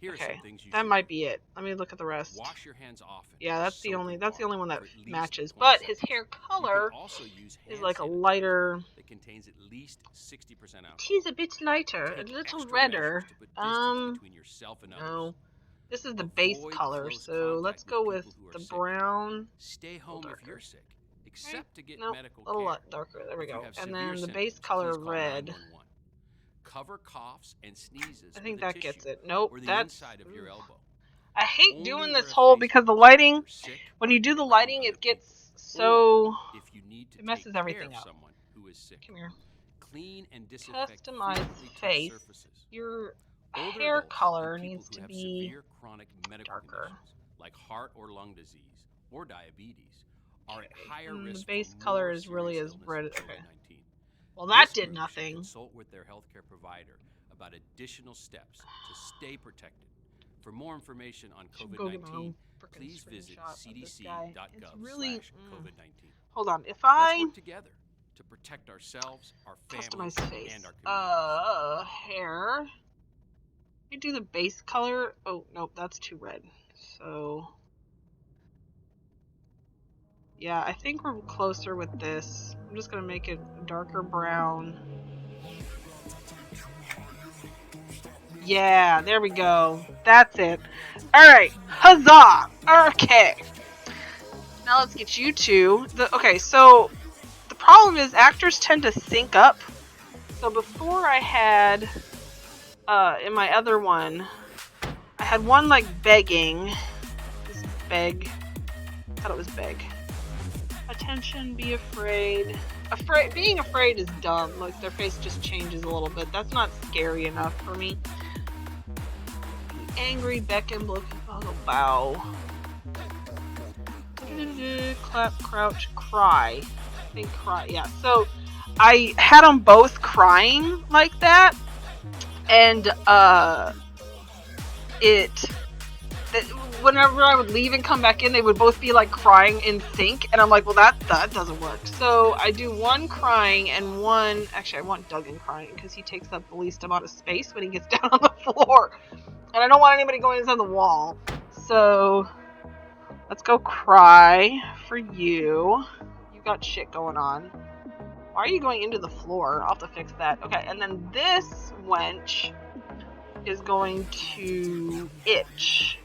Here are Okay, some things you that should might do. be it. Let me look at the rest. Wash your hands often. Yeah, that's the Soap only and one that water for at least matches. 20 But his seconds. hair You can color also use is hand like a sanitizer lighter. that contains at least 60% alcohol. He's a bit lighter, Take a little extra redder. measures to put distance between yourself and others. No. This is the base Avoid color, close so let's contact go with with people who are the sick. brown. Stay home if darker. you're sick, except to get No, medical a little care. lot darker. There we If you go. have And severe then the symptoms, base color please call red. 911. Cover coughs and sneezes I think with a that gets tissue it. Nope, or the that's. inside of your elbow. I hate Only doing wear this a whole face because the mask lighting. if you're sick When you do the around lighting, other it gets people. so. If you need to It messes take everything care of up. someone who is sick. Come here. Clean and disinfect Customize frequently touched face. surfaces. Your Older hair adults color and people needs who to have be severe chronic medical darker. conditions like heart or lung disease or diabetes are at higher And the risk base for color more is really serious as illness red. than Okay. COVID-19. Well, that This did group should nothing. consult with their healthcare provider about additional steps to stay protected. For more information on Should go get my COVID-19, own frickin' please visit screenshot of this guy. It's really- cdc.gov/COVID-19. Hold on. If Let's I work together to protect ourselves, our families, customize face, and our communities. hair. Let me do the base color. Oh nope, that's too red. So yeah, I think we're closer with this. I'm just gonna make it darker brown. Yeah, there we go. That's it. Alright, huzzah! Okay. Now let's get you two. Okay, so the problem is actors tend to sync up. So before I had, in my other one, I had one like begging. This beg. I thought it was beg. Attention, be afraid. Being afraid is dumb. Like their face just changes a little bit. That's not scary enough for me. Angry, beckon, look, bow. Clap, crouch, cry. I think cry. Yeah. So I had them both crying like that, and whenever I would leave and come back in, they would both be like crying in sync, and I'm like, well, that doesn't work. So I do one crying and one. Actually, I want Duggan crying because he takes up the least amount of space when he gets down on the floor, and I don't want anybody going inside the wall. So let's go cry for you. You got shit going on. Why are you going into the floor? I'll have to fix that. Okay, and then this wench is going to itch.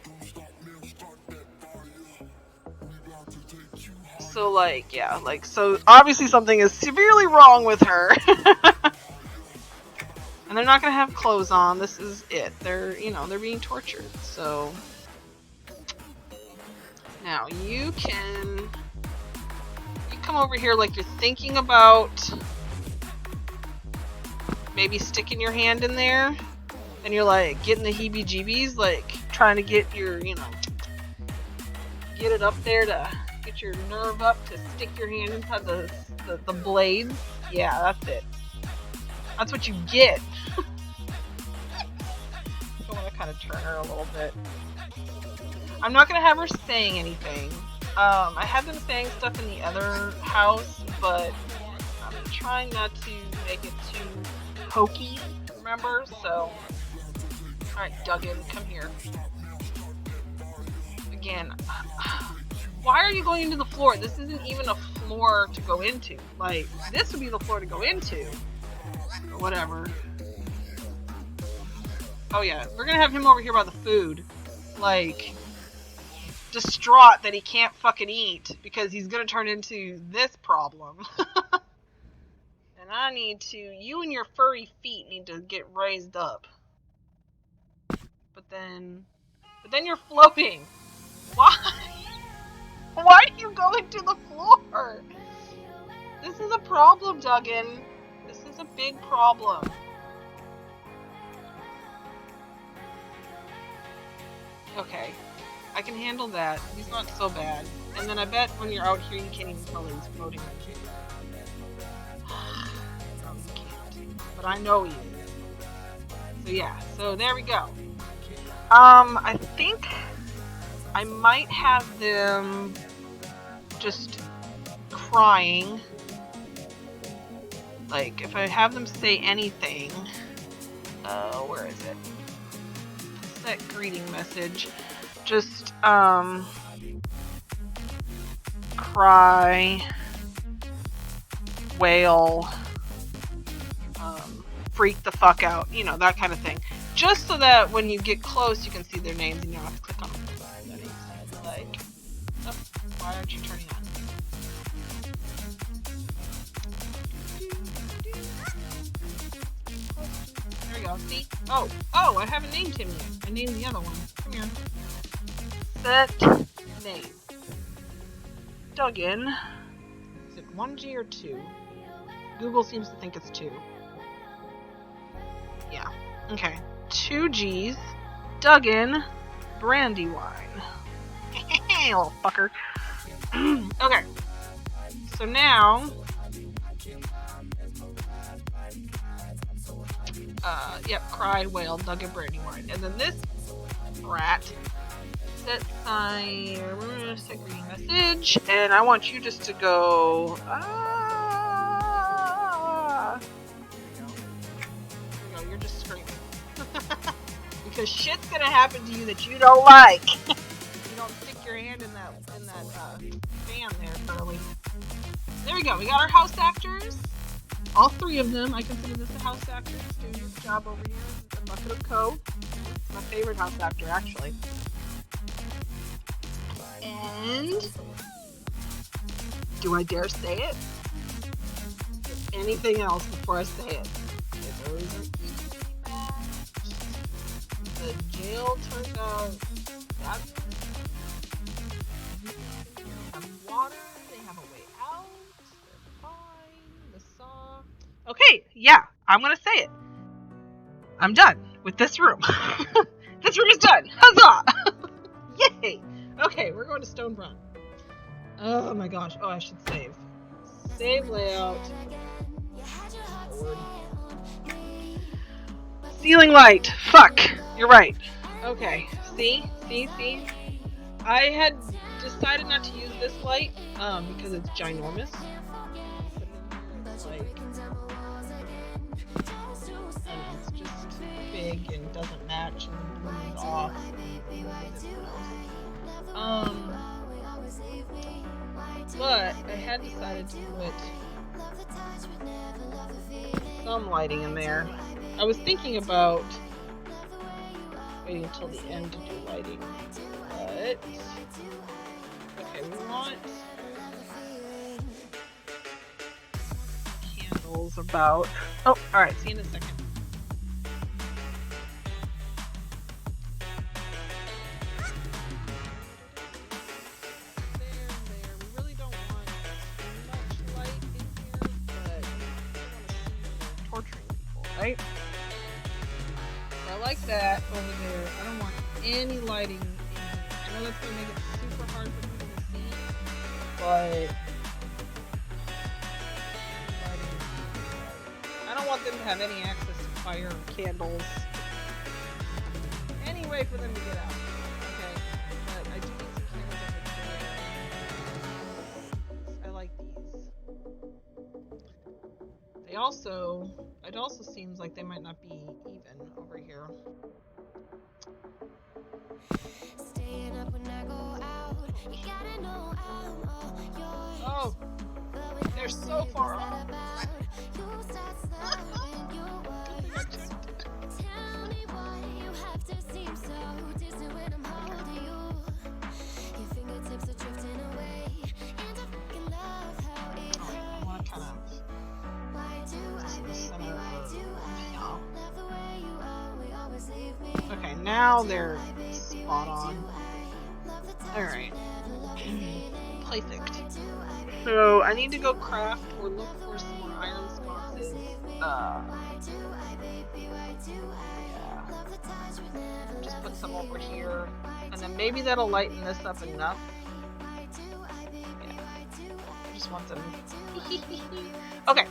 So like, yeah, like, so obviously something is severely wrong with her. And they're not gonna have clothes on. This is it. They're being tortured. So now you come over here like you're thinking about maybe sticking your hand in there, and you're like getting the heebie-jeebies, like trying to get your, get it up there to get your nerve up to stick your hand inside the blades. Yeah, that's it. That's what you get. I want to kind of turn her a little bit. I'm not going to have her saying anything. I have been saying stuff in the other house, but I'm trying not to make it too hokey, remember? So, alright, Duggan, come here. Again, why are you going into the floor? This isn't even a floor to go into. Like, this would be the floor to go into. Or whatever. Oh yeah, we're gonna have him over here by the food. Like, distraught that he can't fucking eat because he's gonna turn into this problem. And I need to, you and your furry feet need to get raised up. But then you're floating. Why? Why do you go into the floor? This is a problem, Duggan. This is a big problem. Okay. I can handle that. He's not so bad. And then I bet when you're out here you can't even tell that he's floating. No, you can't. But I know you. So yeah, so there we go. I think I might have them just crying. Like, if I have them say anything, where is it? Set greeting message. Just, cry, wail, freak the fuck out, you know, that kind of thing. Just so that when you get close, you can see their names and you don't have to click on them. Like, oh, why aren't you turning on? There we go. See? Oh, I haven't named him yet. I named the other one. Come here. Set name. Duggan. Is it 1G or 2? Google seems to think it's 2. Yeah. Okay. 2 G's. Duggan. Brandywine. Little fucker. Okay. So now. Yep. Cry, wail, Duggan, Brandywine. And then this rat. Set greeting message, and I want you just to go. There you go. You're just screaming because shit's gonna happen to you that you don't like. You don't stick your hand in that fan there, Curly. There we go. We got our house actors. All 3 of them. I consider this a house actor. He's doing his job over here. The bucket of coke. It's my favorite house actor, actually. And do I dare say it? Anything else before I say it? Those are equally matched. The jail turns out fabulous. They have water. They have a way out. They're fine. The saw. Okay, yeah, I'm gonna say it. I'm done with this room. This room is done. Huzzah! Yay! Okay, we're going to Stone Run. Oh my gosh. Oh, I should save. Save layout. Lord. Ceiling light. Fuck. You're right. Okay. See? I had decided not to use this light because it's ginormous. It's like, it's just big and doesn't match and moves off. But I had decided to put some lighting in there. I was thinking about waiting until the end to do lighting, but okay, we want candles about. Oh, all right. See you in a second. Right? So I like that over there. I don't want any lighting in here. I know that's going to make it super hard for people to see, but I don't want them to have any access to fire or candles. Any way for them to get out. Okay? But I do need some candles over there. I like these. It also seems like they might not be even over here. Oh, they're so far off. Okay, now they're spot on. Alright. Perfect. So I need to go craft or look for some more iron sconces. Yeah. Just put some over here. And then maybe that'll lighten this up enough. Yeah. I just want them. Okay.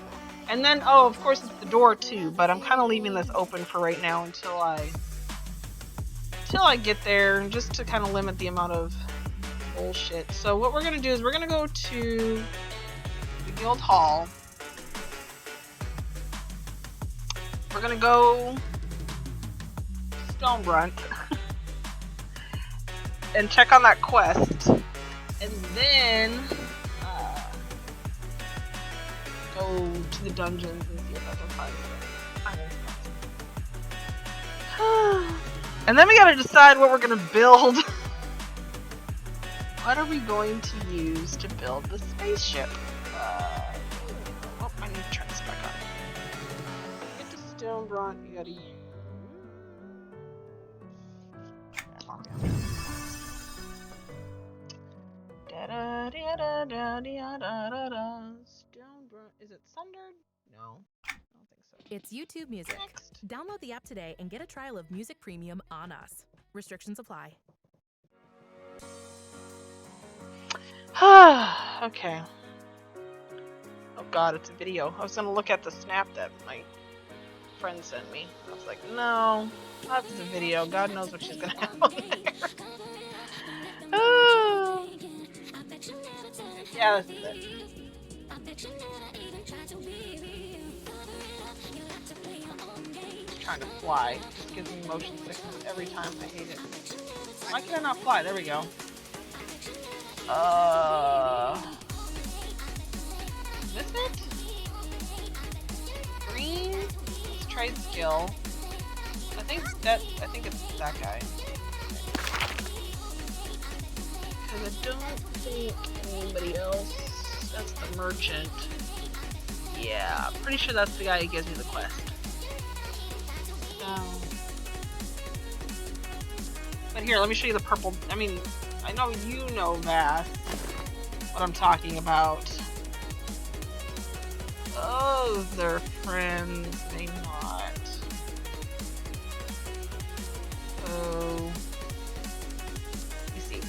And then, oh, of course it's the door too, but I'm kind of leaving this open for right now until I get there, just to kind of limit the amount of bullshit. So what we're going to do is we're going to go to the guild hall. We're going to go to Stonebrunt and check on that quest. And then go to the dungeons and see if I can find it. And then we gotta decide what we're gonna build. What are we going to use to build the spaceship? Oh, I need to turn this back on. Get to Stonebrunt, you gotta use. Stonebrunt. Is it Sundered? No. I don't think so. It's YouTube Music. Next. Download the app today and get a trial of Music Premium on us. Restrictions apply. Okay. Oh god, it's a video. I was gonna look at the snap that my friend sent me. I was like, no, that's a video. God knows what she's gonna have on there. Yeah, this is it. Trying to fly. It gives me motion sickness every time. I hate it. Why can I not fly? There we go. Is this it? Green? Let's trade skill. I think it's that guy. Because I don't think anybody else. That's the merchant. Yeah, pretty sure that's the guy who gives me the quest. But here, let me show you the purple. I mean, I know you know that. What I'm talking about. Oh, they're friends. They not. Oh. Let me see.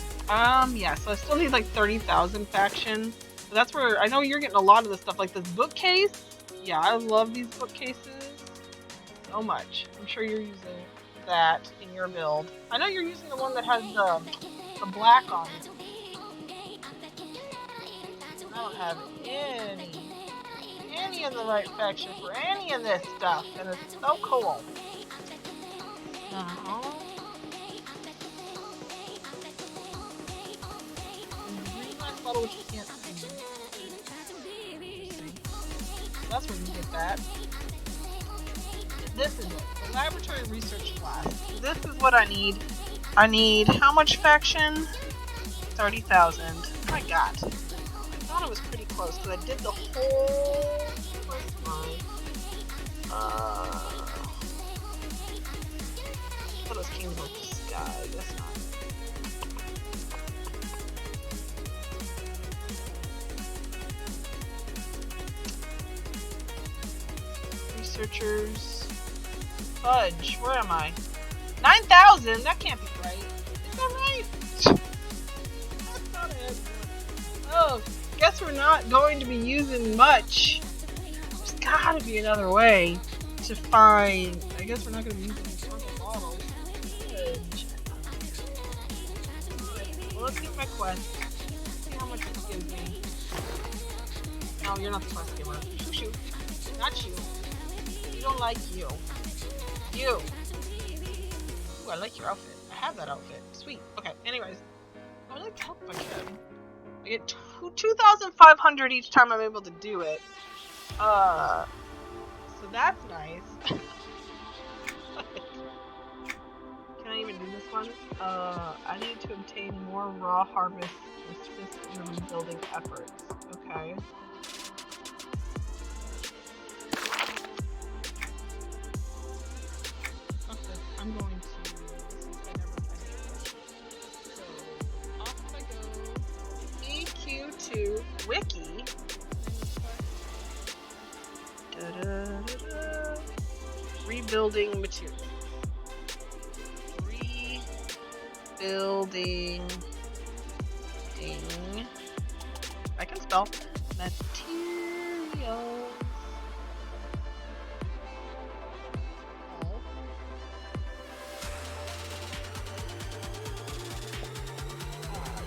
Yeah, so I still need like 30,000 faction. So that's where I know you're getting a lot of this stuff, like this bookcase. Yeah, I love these bookcases so much. I'm sure you're using that in your build. I know you're using the one that has the black on it. I don't have any of the right faction for any of this stuff, and it's so cool. Which you can't see. That's where you get that. This is it. The laboratory research class. This is what I need. I need how much faction? 30,000. My god. I thought it was pretty close because I did the whole quest line. What was Kingdom of the Sky? That's not. Researchers. Fudge. Where am I? 9,000? That can't be right. Is that right? That's not it. Oh, guess we're not going to be using much. There's gotta be another way to find. I guess we're not going to be using these purple bottles. Fudge. Well, let's get my quest. See how much this gives me. No, you're not the quest giver. Shoot. Not you. We don't like you. You. Ooh, I like your outfit. I have that outfit. Sweet. Okay, anyways. I would like to help if I can. I get 2,500 each time I'm able to do it. So that's nice. Can I even do this one? I need to obtain more raw harvest to assist in the rebuilding efforts. Okay. I'm going to, since I never finished it. So, off I go. EQ2 Wiki. Rebuilding materials. Rebuilding. I can spell materials.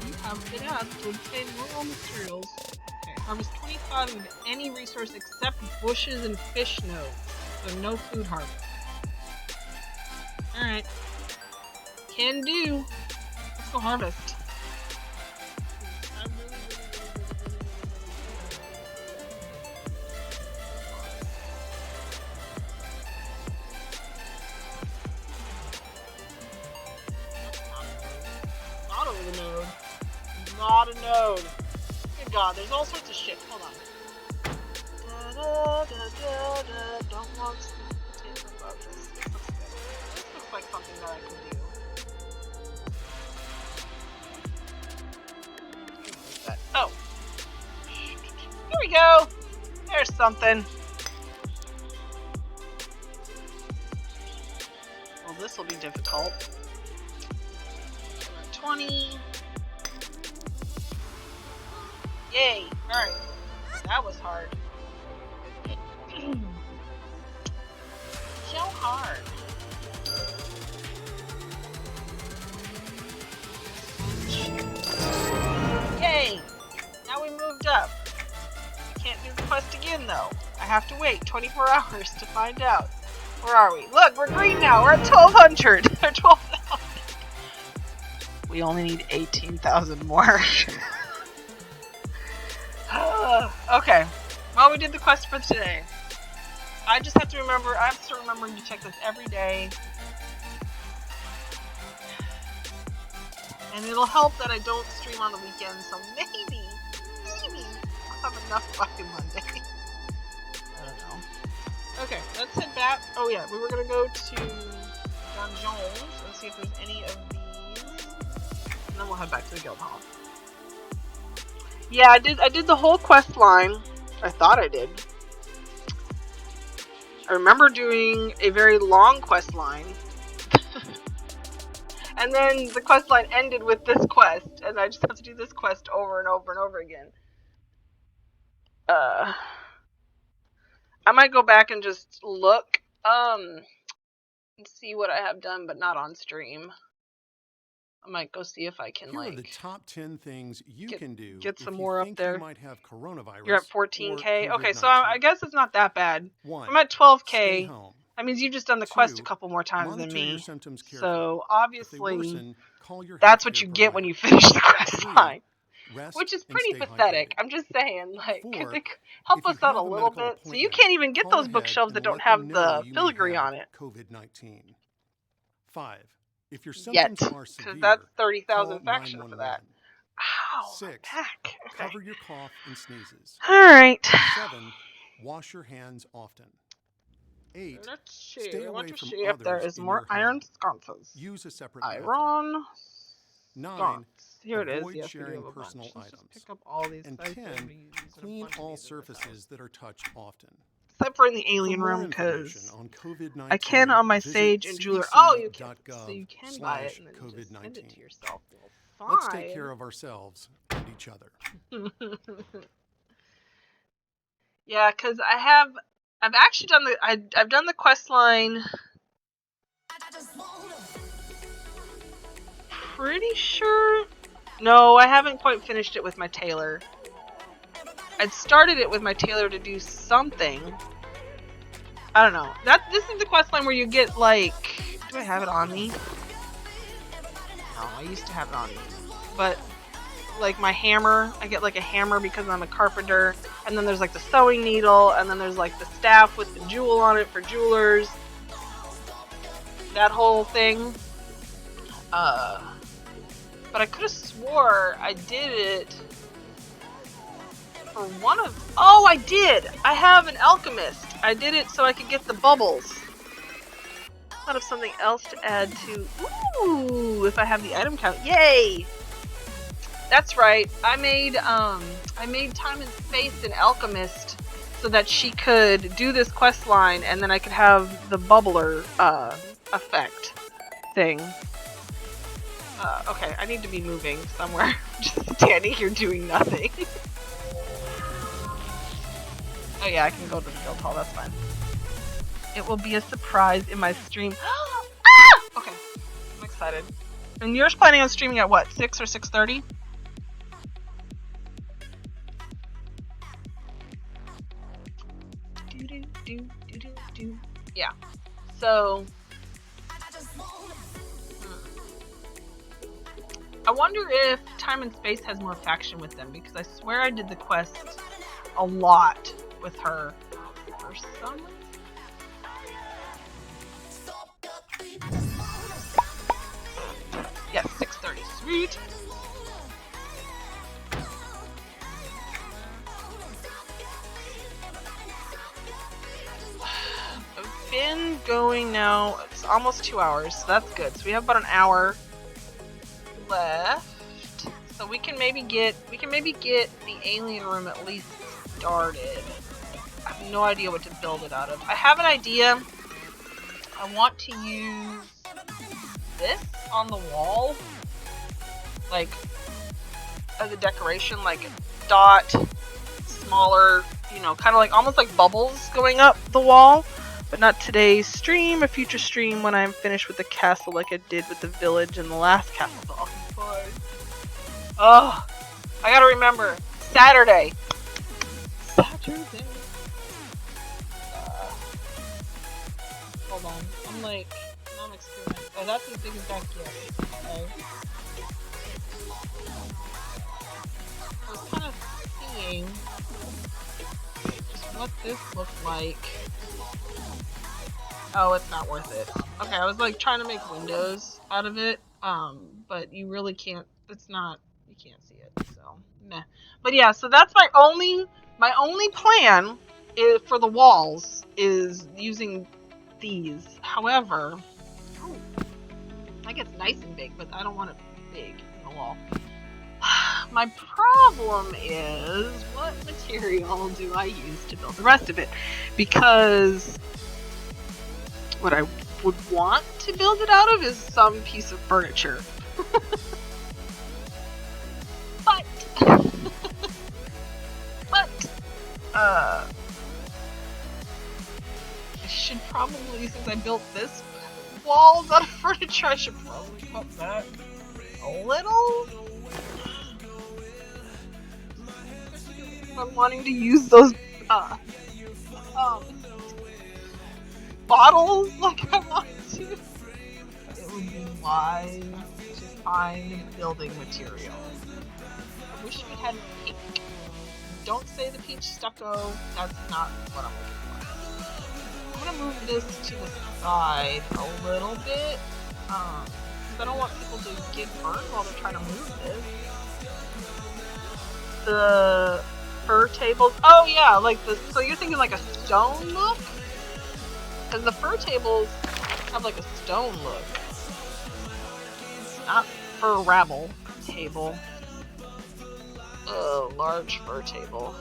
You have been asked to obtain raw materials. Okay. Harvest 25 of any resource except bushes and fish nodes. So no food harvest. Alright. Can do. Let's go harvest. Not over the node. Not a node. Good God, there's all sorts of shit. Hold on. Don't want to take about this. This looks good. This looks like something that I can do. Oh. Here we go. There's something. Well, this will be difficult. 20. Yay. Alright. That was hard. So hard. Yay! Now we moved up. I can't do the quest again though. I have to wait 24 hours to find out. Where are we? Look, we're green now. We're at 1,200. Or 12,000. We only need 18,000 more. Okay. Well, we did the quest for today. I just have to remember, I'm still remembering to check this every day. And it'll help that I don't stream on the weekend, so maybe I'll have enough by Monday. I don't know. Okay, let's head back. Oh yeah, we were gonna go to Dungeons and see if there's any of these. And then we'll head back to the guild hall. Yeah, I did the whole quest line. I thought I did. I remember doing a very long quest line. And then the quest line ended with this quest, and I just have to do this quest over and over and over again. I might go back and just look, and see what I have done, but not on stream. I might go see if I can, Here are the top 10 things you can do get some if more you up think there. You might have coronavirus. You're at 14K? Okay, so COVID-19. I guess it's not that bad. 1. I'm at Stay 12K. home. That means you've just done the 2. quest a couple more times than Monitor your me. symptoms carefully. So, If they obviously, worsen, call your that's healthcare what you get when provider. you finish the quest 3. line. Rest Which is and pretty stay pathetic. hydrated. I'm just saying, like, 4. could they help If us you out a have a little medical bit? So you appointment, can't even get call those ahead bookshelves that and don't let have them the know you may filigree have on it. COVID-19. 5. If your Yet. symptoms are Because severe, that's call 30,000 faction for 911. that. Ow, 6. my back. Okay. Cover your cough and sneezes. Alright. 7. Wash your hands often. 8. Let's see. Stay I away want to from see if there others is in more your iron home. sconces. Use a separate bathroom. Iron 9. sconce. Here it is. Avoid Yes, we do sharing have a bunch. personal Let's just items. pick up all these. And I said 10. we use a Clean bunch of all these in this house. surfaces that are touched often. Except for in the For alien more room, information because on COVID-19, I can on my visit Sage and Jeweler. Oh, you can. So you can buy it and then just send it to yourself. Well, Let's fine. take care of ourselves and each other. Yeah, because I've actually done I've done the quest line. Pretty sure. No, I haven't quite finished it with my tailor. I'd started it with my tailor to do something. I don't know. This is the quest line where you get like. Do I have it on me? No, I used to have it on me, but like my hammer, I get like a hammer because I'm a carpenter, and then there's like the sewing needle, and then there's like the staff with the jewel on it for jewelers. That whole thing. But I could have swore I did it for one of. Oh, I did! I have an alchemist. I did it so I could get the bubbles. Thought of something else to add to. Ooh, if I have the item count. Yay! That's right. I made time and space in alchemist so that she could do this quest line, and then I could have the bubbler effect thing. Okay, I need to be moving somewhere. Just standing here doing nothing. Oh yeah, I can go to the guild hall, that's fine. It will be a surprise in my stream. Ah! Okay, I'm excited. And you're planning on streaming at what, 6 or 6:30? Yeah. So I wonder if Time and Space has more faction with them, because I swear I did the quest a lot with her for some reason. Yes, 6:30. Sweet. I've been going now. It's almost 2 hours, so that's good. So we have about an hour left. So we can maybe get the alien room at least started. I have no idea what to build it out of. I have an idea. I want to use this on the wall, like as a decoration, like a dot, smaller, you know, kind of like almost like bubbles going up the wall. But not today's stream, a future stream when I'm finished with the castle, like I did with the village and the last castle. Oh, I gotta remember, Saturday. Hold on, I'm like non-experienced. Oh, that's as big as that gets. Okay. I was kind of seeing just what this looked like. Oh, it's not worth it. Okay, I was like trying to make windows out of it, but you really can't. It's not. You can't see it. So, meh. But yeah, so that's my only plan is for the walls is using these. However, that gets nice and big, but I don't want it big in the wall. My problem is, what material do I use to build the rest of it? Because what I would want to build it out of is some piece of furniture. But I should probably, since I built this walls out of furniture, I should probably cut back a little. I'm wanting to use those bottles like I want to. It would be wise to find building material. I wish we had pink. Don't say the peach stucco. That's not what I'm looking for. I'm gonna move this to the side a little bit, because I don't want people to get burned while they're trying to move this. The fur tables. Oh yeah, like the. So you're thinking like a stone look? Because the fur tables have like a stone look. Not fur rabble table. Large fur table.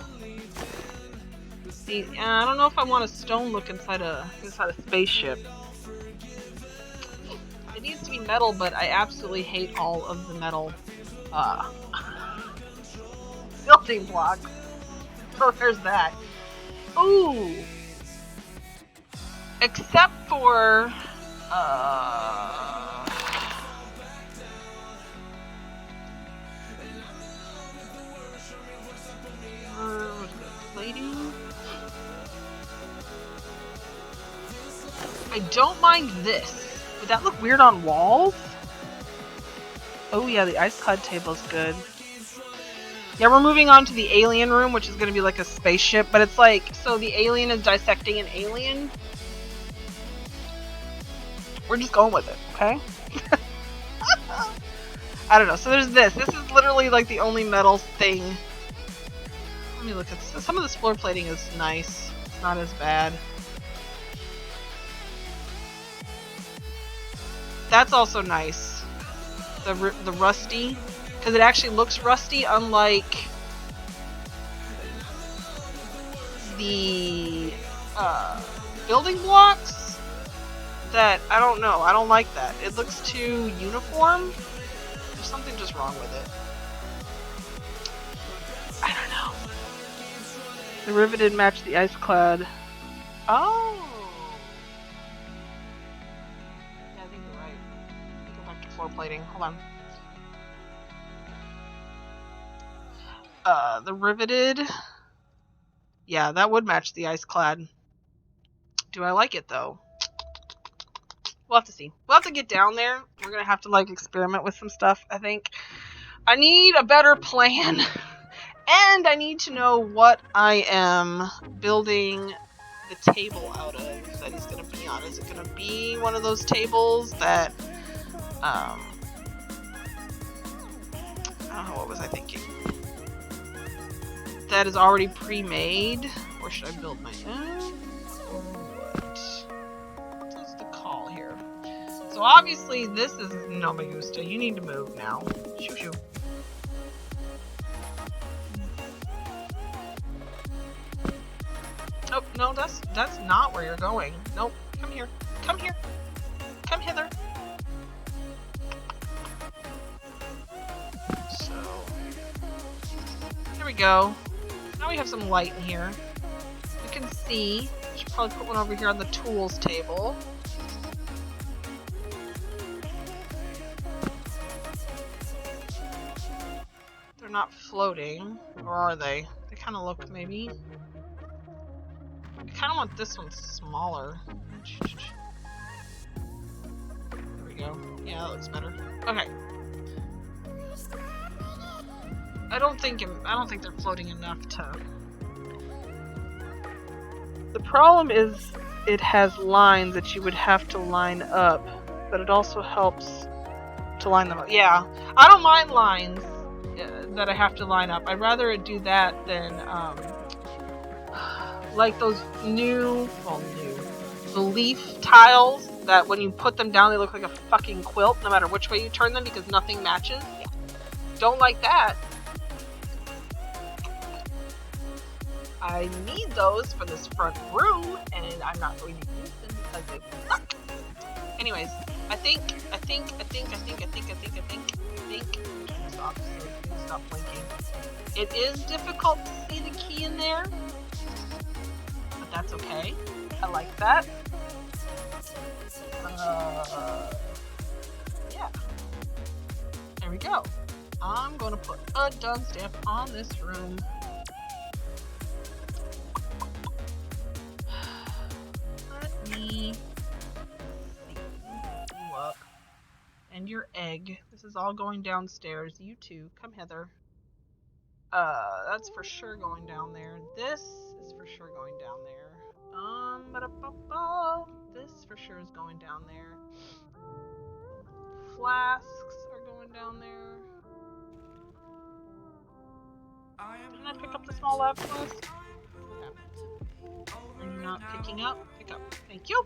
See, I don't know if I want a stone look inside a spaceship. It needs to be metal, but I absolutely hate all of the metal building blocks. So there's that. Ooh. Except for plating. I don't mind this. Would that look weird on walls? Oh yeah, the ice cloud table's good. Yeah, we're moving on to the alien room, which is going to be like a spaceship, but it's like, so the alien is dissecting an alien. We're just going with it, okay? I don't know. So there's this. This is literally like the only metal thing. Let me look at this. Some of this floor plating is nice. It's not as bad. That's also nice. The rusty, because it actually looks rusty, unlike the building blocks that I don't know. I don't like that. It looks too uniform. There's something just wrong with it. I don't know. The riveted match the ice clad. Oh. Yeah, I think you're right. Go back to floor plating. Hold on. The riveted. Yeah, that would match the ice clad. Do I like it though? We'll have to see. We'll have to get down there. We're gonna have to like experiment with some stuff, I think. I need a better plan. And I need to know what I am building the table out of that he's gonna be on. Is it gonna be one of those tables that I don't know, what was I thinking? That is already pre-made? Or should I build my own? What is the call here? So obviously this is no me gusta. You need to move now. Shoo shoo. Oh, no, that's not where you're going. Nope. Come here. Come here. Come hither. So, there we go. Now we have some light in here. You can see. I should probably put one over here on the tools table. They're not floating, or are they? They kind of look maybe. I kind of want this one smaller. There we go. Yeah, that looks better. Okay. I don't think they're floating enough to. The problem is it has lines that you would have to line up, but it also helps to line them up. Yeah, I don't mind lines that I have to line up. I'd rather it do that than like those the leaf tiles that when you put them down they look like a fucking quilt no matter which way you turn them because nothing matches. Yeah. Don't like that. I need those for this front room and I'm not going to use them because they suck. Anyways, I think stop blinking. It is difficult to see the key in there. But that's okay. I like that. Yeah. There we go. I'm gonna put a done stamp on this room. Let me see you up. And your egg. This is all going downstairs. You two, come hither. That's for sure going down there. This is for sure going down there. This for sure is going down there. Flasks are going down there. Didn't I pick up the small lab flask? Are you not picking up? Pick up. Thank you.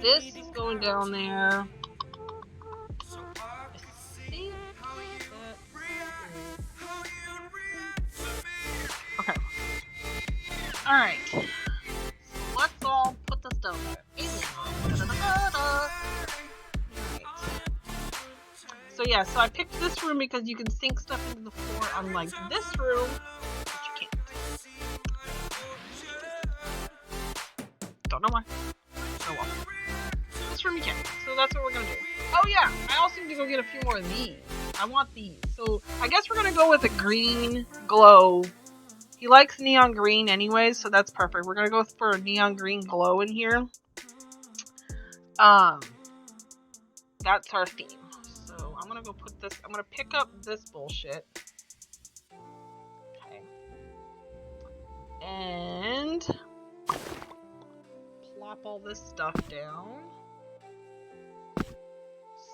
This is going down there. Okay. Alright. Let's all put this down there. So yeah, so I picked this room because you can sink stuff into the floor unlike this room, which you can't. Don't know why. Oh well. This room you can. So that's what we're gonna do. Oh yeah, I also need to go get a few more of these. I want these. So I guess we're gonna go with a green glow. He likes neon green anyways, so that's perfect. We're gonna go for a neon green glow in here. That's our theme. So I'm gonna go put this. I'm gonna pick up this bullshit. Okay. And plop all this stuff down.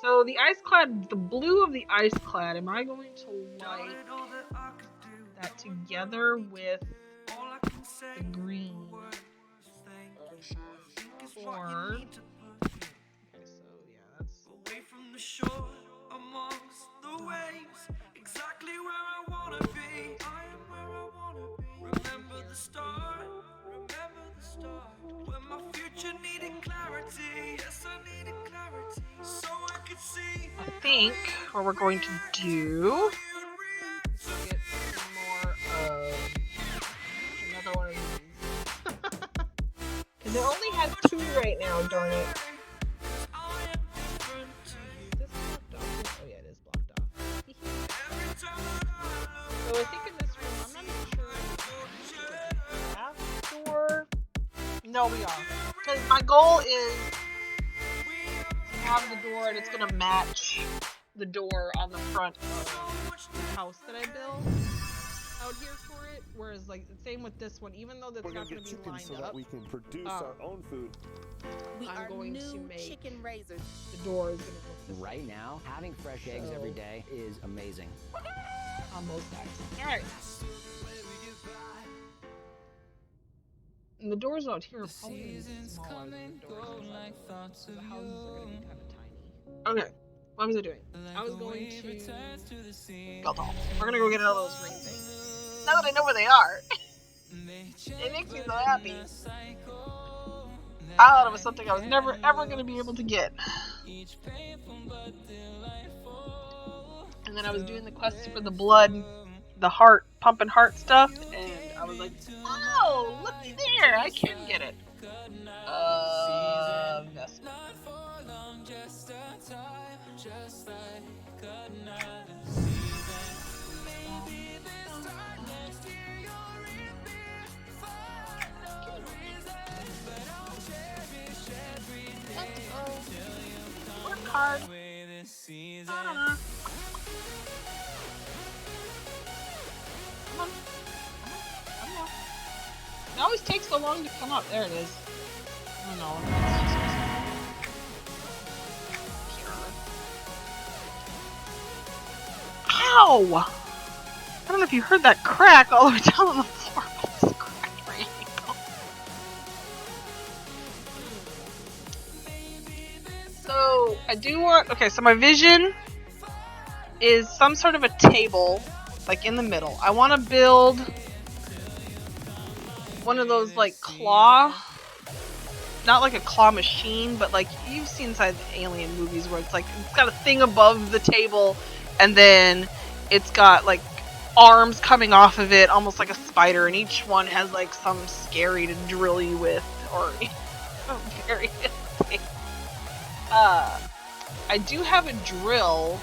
So the ice clad, the blue of the ice clad, am I going to like that together with the green? Or, okay, so yeah, that's away from the shore, amongst the waves, exactly where I wanna be. I am where I wanna be. Remember the stars. think what we're going to do is get some more of another one of these. Because it only has 2 right now, darn it. Is this blocked off? Oh yeah, it is blocked off. So I think in this room, I'm not even sure if we have a door. No, we are. Because my goal is to have the door and it's going to match the door on the front of the house that I built out here for it. Whereas, like, same with this one, even though that's not going to be lined so up, that we can produce our own food. I'm going to make chicken razors. The door is going to look this Right now, having fresh eggs every day is amazing. on both sides. All right. And the doors out here are probably going to be smaller than the doors inside. So the houses are going to be kind of tiny. Okay. What was I doing? I was going to build a home. We're going to go get all those green things. Now that I know where they are, it makes me so happy. I thought it was something I was never ever going to be able to get. And then I was doing the quest for the blood, the heart, pumping heart stuff, and I was like, oh, looky there, I can get it. Investment. Work hard. I don't know. Come on. Come on. It always takes so long to come up. There it is. Oh no. Ow! I don't know if you heard that crack all the way down on the floor, but it's cracked my ankle. So, I do want... Okay, so my vision is some sort of a table, like in the middle. I want to build one of those, like, claw... Not like a claw machine, but like you've seen inside the Alien movies where it's like it's got a thing above the table and then it's got like arms coming off of it, almost like a spider, and each one has like some scary to drill you with or various things. I do have a drill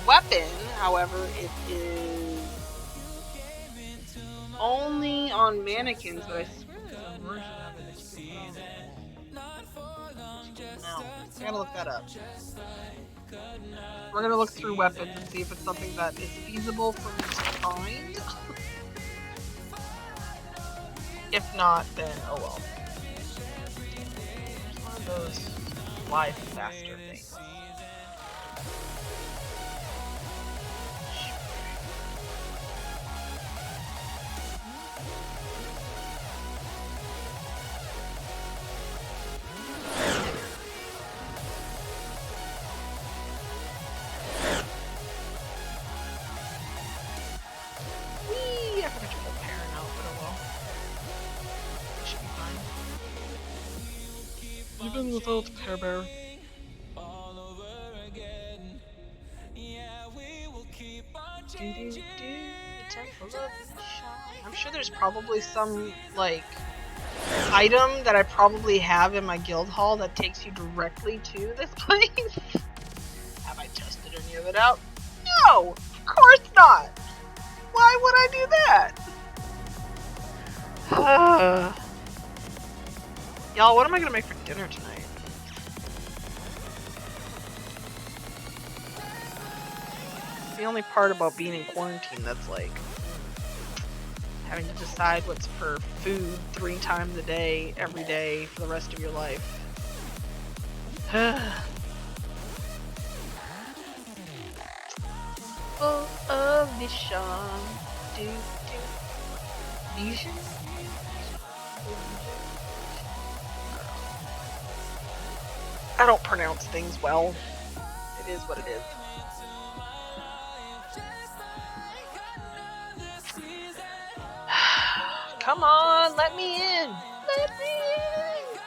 weapon, however, it is only on mannequins, but I swear there's a version of it. No, I gotta look that up. We're gonna look through weapons and see if it's something that is feasible for me to find. If not, then oh well. It's one of those live faster things. Even without Care Bear. I'm sure there's probably some, like, item that I probably have in my guild hall that takes you directly to this place. Have I tested any of it out? No! Of course not! Why would I do that? Y'all, what am I gonna make for dinner tonight? It's the only part about being in quarantine that's like having to decide what's for food 3 times a day, every day, for the rest of your life. Full of vision. Vision? I don't pronounce things well. It is what it is. Come on, let me in! Let me in!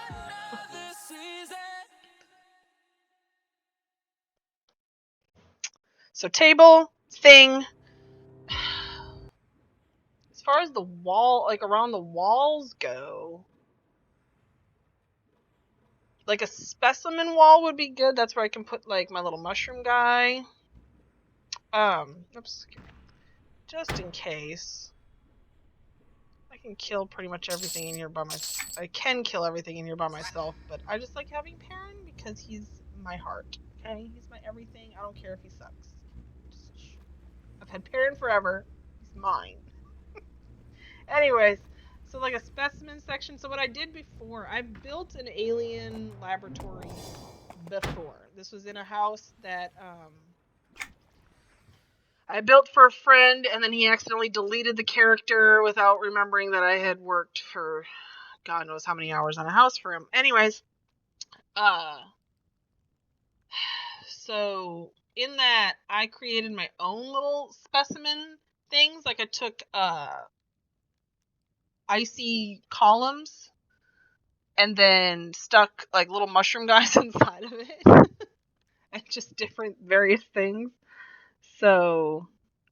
So table, thing. As far as the wall, like around the walls go, like a specimen wall would be good. That's where I can put like my little mushroom guy. Oops. Just in case. I can kill pretty much everything in here by myself. I can kill everything in here by myself, but I just like having Perrin because he's my heart. Okay? He's my everything. I don't care if he sucks. I've had Perrin forever. He's mine. Anyways, so like a specimen section. So what I did before, I built an alien laboratory before. This was in a house that I built for a friend, and then he accidentally deleted the character without remembering that I had worked for God knows how many hours on a house for him. Anyways, so in that I created my own little specimen things. Like I took icy columns and then stuck like little mushroom guys inside of it. And just different various things. So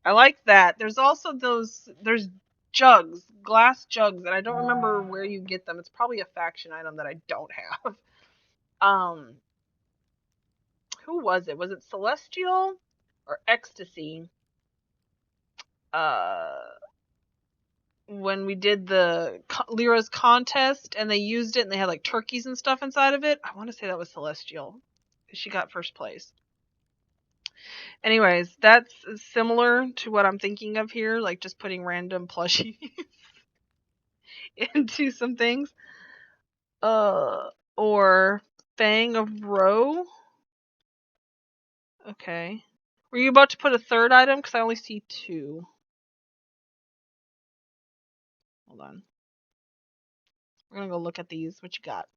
I like that. There's also there's jugs, glass jugs, and I don't remember where you get them. It's probably a faction item that I don't have. Who was it? Was it Celestial or Ecstasy? When we did the Lyra's contest and they used it and they had like turkeys and stuff inside of it. I want to say that was Celestial. She got first place. Anyways, that's similar to what I'm thinking of here, like just putting random plushies into some things. Or Fang of Roe. Okay. Were you about to put a third item? Because I only see two. Hold on. We're gonna go look at these. What you got?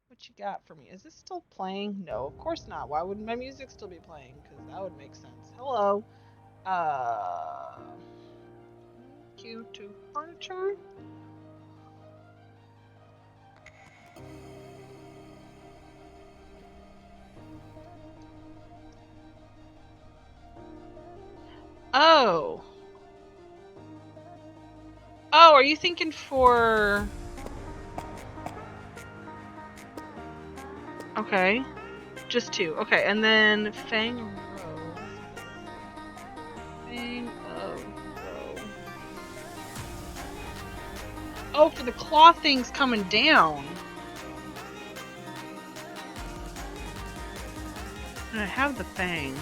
What you got for me? Is this still playing? No, of course not. Why wouldn't my music still be playing? Because that would make sense. Hello. EQ2 furniture. Oh. Oh, are you thinking for... Okay. Just two. Okay, and then Fang of Roe. Fang of Roe. Oh, for the claw things coming down. And I have the Fang.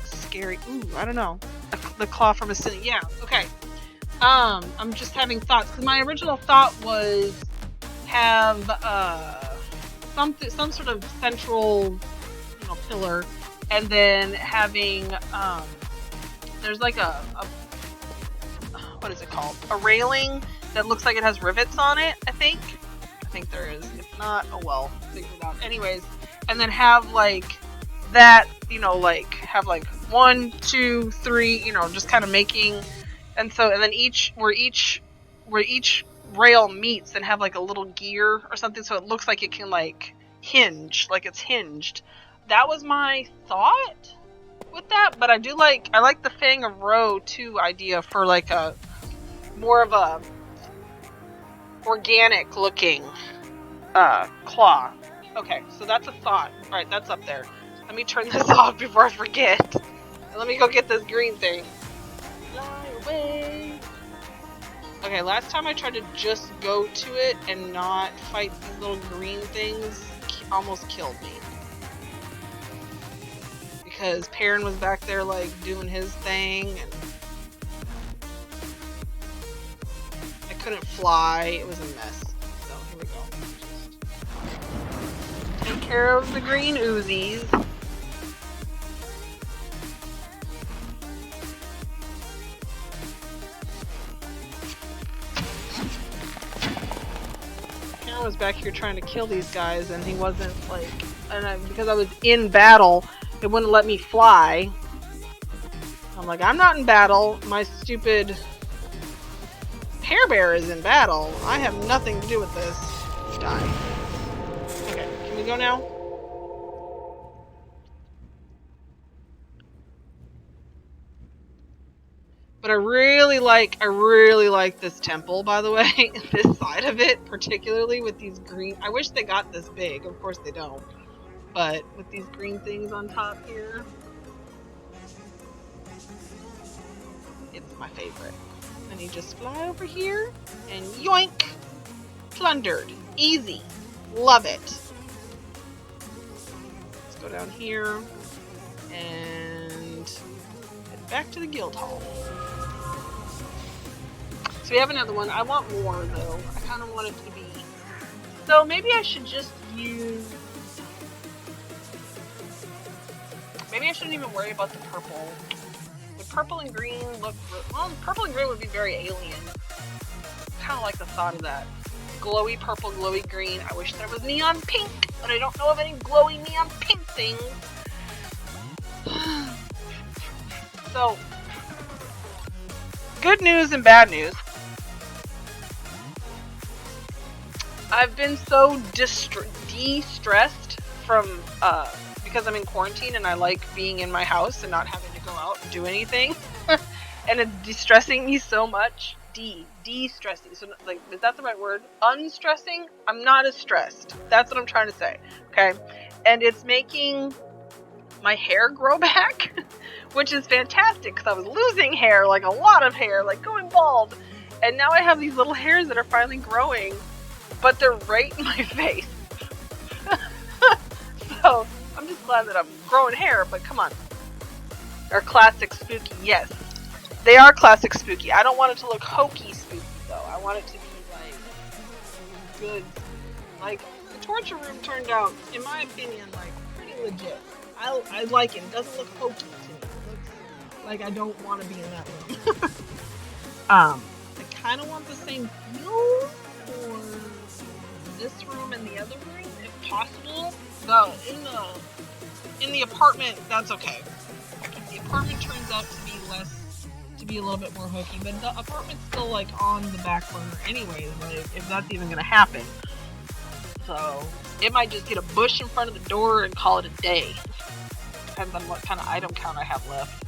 Scary. Ooh, I don't know. The claw from a city. Yeah, okay. I'm just having thoughts because my original thought was have some sort of central, pillar, and then having there's like a what is it called? A railing that looks like it has rivets on it. I think there is. If not, oh well, figure it out. Anyways, and then have like that, like have like 1, 2, 3, just kind of making, and then where each rail meets, and have like a little gear or something, so it looks like it can like hinge, like it's hinged. That was my thought with that, but I like the Fang of Roe 2 idea for like a more of a organic looking claw. Okay, so that's a thought. Alright, that's up there. Let me turn this off before I forget. And let me go get this green thing. Fly away. Okay, last time I tried to just go to it and not fight these little green things, almost killed me. Because Perrin was back there like doing his thing, and I couldn't fly. It was a mess. So here we go. Just take care of the green Uzis. I was back here trying to kill these guys, and he wasn't like, because I was in battle, it wouldn't let me fly. I'm like, I'm not in battle. My stupid Care Bear is in battle. I have nothing to do with this. Die. Okay, can we go now? But I really like this temple, by the way. This side of it, particularly with these green. I wish they got this big. Of course they don't. But with these green things on top here, it's my favorite. And you just fly over here and yoink! Plundered. Easy. Love it. Let's go down here and head back to the guild hall. So we have another one. I want more though. I kind of want it to be. So maybe I should just use. Maybe I shouldn't even worry about the purple. The purple and green look. Well, purple and green would be very alien. Kind of like the thought of that. Glowy purple, glowy green. I wish there was neon pink, but I don't know of any glowy neon pink things. So, good news and bad news. I've been so de-stressed from, because I'm in quarantine and I like being in my house and not having to go out and do anything. And it's de-stressing me so much. De-stressing. So, like, is that the right word? Unstressing? I'm not as stressed. That's what I'm trying to say. Okay? And it's making my hair grow back, which is fantastic because I was losing hair, like a lot of hair, like going bald. And now I have these little hairs that are finally growing, but they're right in my face. So, I'm just glad that I'm growing hair, but come on. They're classic spooky, yes. They are classic spooky. I don't want it to look hokey spooky, though. I want it to be, like, good. Like, the torture room turned out, in my opinion, like, pretty legit. I like it. It doesn't look hokey to me. It looks like I don't want to be in that room. I kind of want the same feel for this room and the other room, if possible. Though, in the apartment, that's okay. The apartment turns out to be a little bit more hokey, but the apartment's still like on the back burner anyway, like, if that's even gonna happen. So it might just get a bush in front of the door and call it a day. Depends on what kind of item count I have left.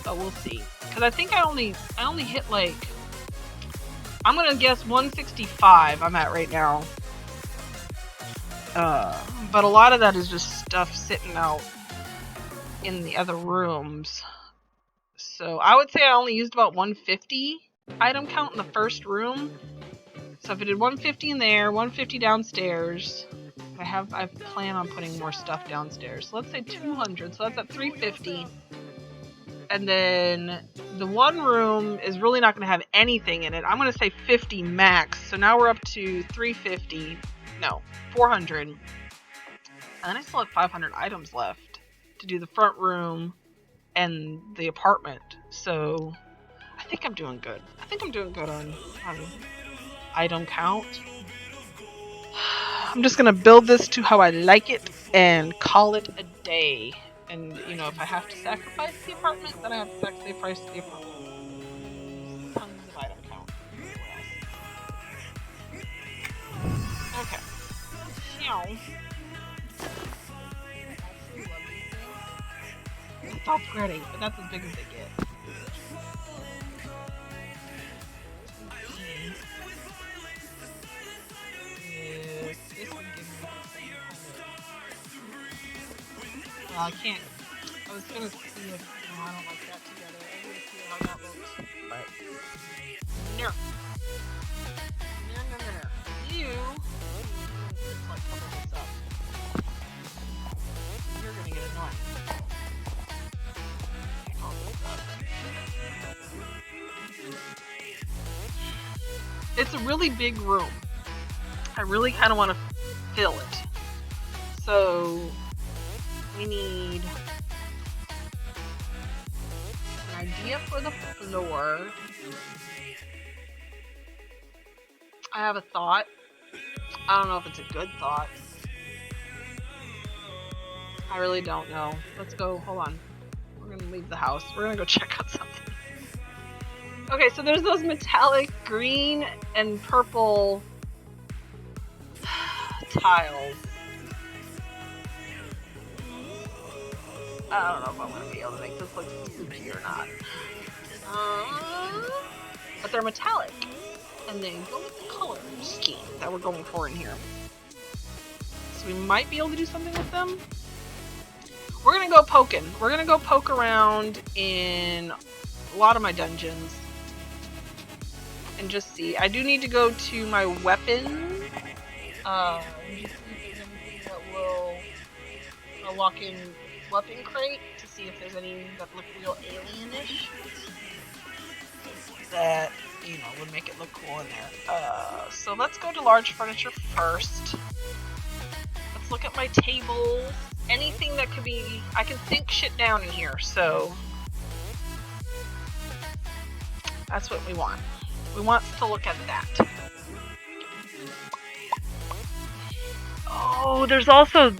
But we'll see. Cause I think I only hit like, I'm gonna guess 165 I'm at right now. But a lot of that is just stuff sitting out in the other rooms. So I would say I only used about 150 item count in the first room. So if I did 150 in there, 150 downstairs, I plan on putting more stuff downstairs. So let's say 200, so that's at 350. And then the one room is really not going to have anything in it. I'm going to say 50 max. So now we're up to 350. No, 400. And then I still have 500 items left to do the front room and the apartment. So I think I'm doing good. I think I'm doing good on item count. I'm just going to build this to how I like it and call it a day. And, you know, if I have to sacrifice the apartment, then I have to sacrifice the apartment. Tons of item count. Okay. It's so pretty, but that's as big as they get. Yes, this would give me the same kind of... Well, I can't... I was gonna see if... No, I don't like that together. I'm gonna see how that looks. But... No. No. You... Let's like cover this up. You're gonna get annoying. It's a really big room. I really kind of want to fill it. So we need an idea for the floor. I have a thought. I don't know if it's a good thought. I really don't know. Let's go. Hold on. We're going to leave the house. We're going to go check out something. Okay, so there's those metallic green and purple tiles. I don't know if I'm going to be able to make this look spooky or not. But they're metallic. And they go with the color scheme that we're going for in here. So we might be able to do something with them. We're going to go poking. We're going to go poke around in a lot of my dungeons. And just see. I do need to go to my weapons. Just see if there's anything that will... I'll walk in weapon crate to see if there's any that look real alienish. That, you know, would make it look cool in there. So let's go to large furniture first. Let's look at my tables. Anything that could be... I can sink shit down in here, so... That's what we want. We want to look at that. Oh, there's also...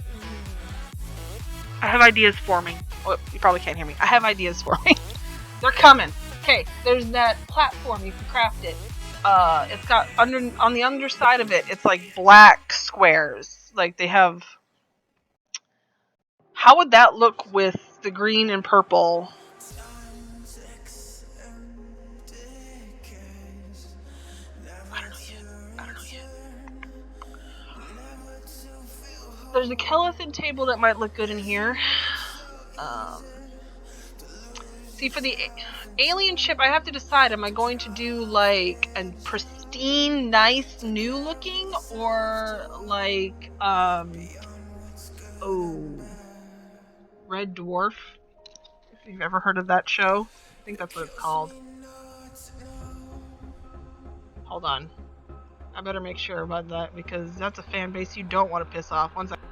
I have ideas forming. Oh, you probably can't hear me. I have ideas forming. They're coming. Okay, there's that platform. You can craft it. It's got on the underside of it, it's like black squares. Like they have... How would that look with the green and purple? I don't know yet. There's a Kellethan table that might look good in here. See, for the alien ship, I have to decide, am I going to do like a pristine, nice, new looking, or like, Red Dwarf, if you've ever heard of that show. I think that's what it's called. Hold on. I better make sure about that, because that's a fan base you don't want to piss off. One second.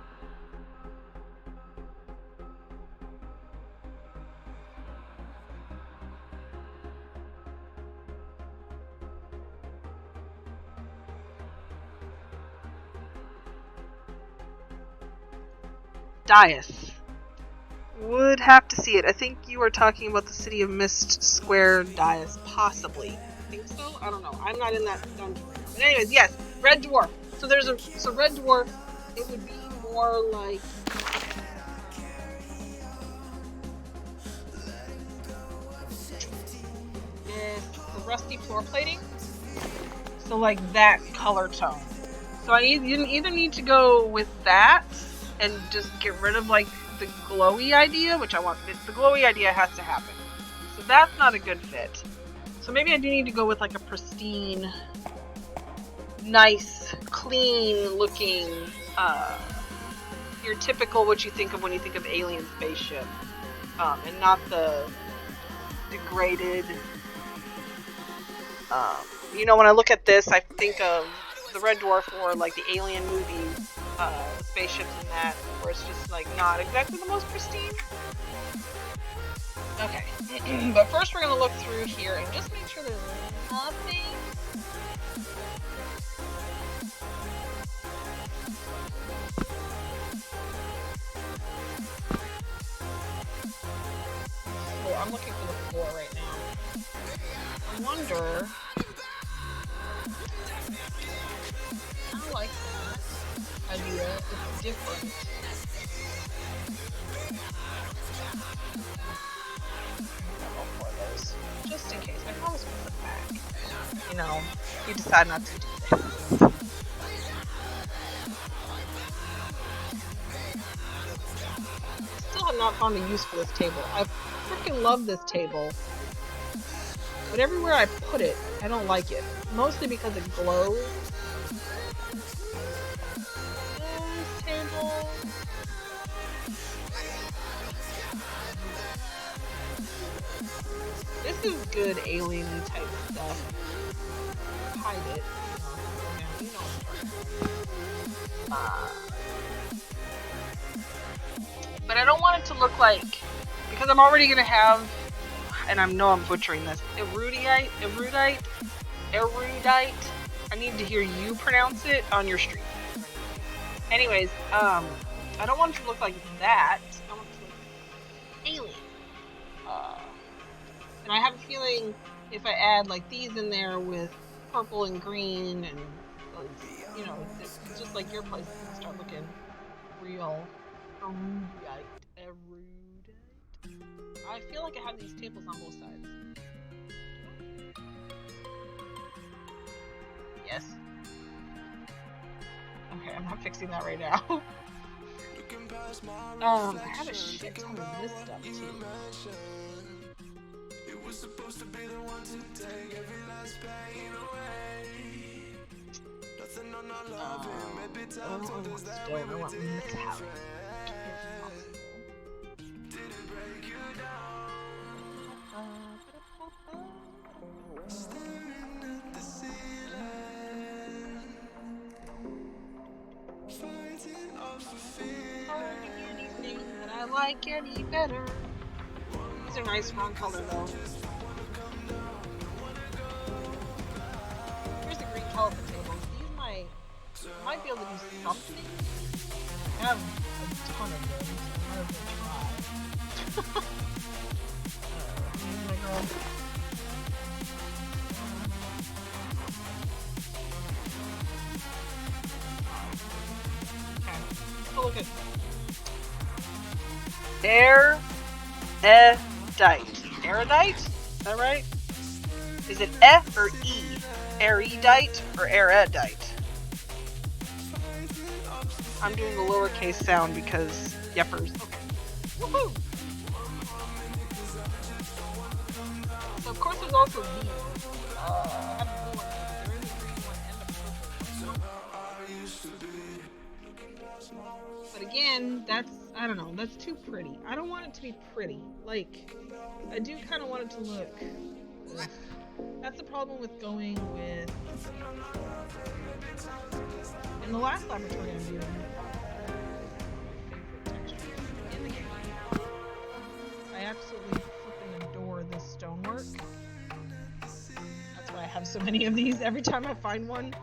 Dais. Would have to see it. I think you are talking about the City of Mist Square Dais, possibly. I think so? I don't know. I'm not in that dungeon right now. But anyways, yes, Red Dwarf. So Red Dwarf, it would be more like... the rusty floor plating. So like that color tone. So you either need to go with that and just get rid of like the glowy idea, which I want. The glowy idea has to happen. So that's not a good fit. So maybe I do need to go with like a pristine, nice, clean looking, your typical what you think of when you think of alien spaceship, and not the degraded. You know, when I look at this, I think of the Red Dwarf or like the Alien movies, spaceships and that, where it's just like not exactly the most pristine. Okay, but first we're gonna look through here and just make sure there's nothing. Oh, I'm looking for the floor right now. I wonder. I like that idea. It's different. Just in case. I can always put them back. You know, you decide not to do this. Still have not found a use for this table. I freaking love this table. But everywhere I put it, I don't like it. Mostly because it glows. This table. This is good alien type stuff. Hide it. You know. But I don't want it to look like, because I'm already gonna have, and I know I'm butchering this, erudite. I need to hear you pronounce it on your stream. Anyways, I don't want it to look like that. I want it to look alien. And I have a feeling if I add like these in there with purple and green and you know, it's just like your place is gonna start looking real erudite. I feel like I have these tables on both sides. Yes. Okay, I'm not fixing that right now. I have a shit ton of this stuff too. It was supposed to be the one to take every last pain away. Nothing on our love, maybe time told us that we were different. Did it break you down? Staring at the ceiling, fighting off a feeling. Anything that I like any better. These are nice wrong color though. Here's the green caliper tables. These might be able to do something. I have a ton of them, so I might as well try. My girl. Okay. Oh, look at Erudite? Is that right? Is it F or E? Erudite or erudite? I'm doing the lowercase sound because yeffers. Okay. Woohoo! So of course there's also these. I have more. There is a green one and a purple one. But again, I don't know, that's too pretty. I don't want it to be pretty. Like, I do kind of want it to look... Ugh. That's the problem with going with... In the last laboratory I'm doing, in the game, I absolutely flipping adore this stonework. That's why I have so many of these. Every time I find one,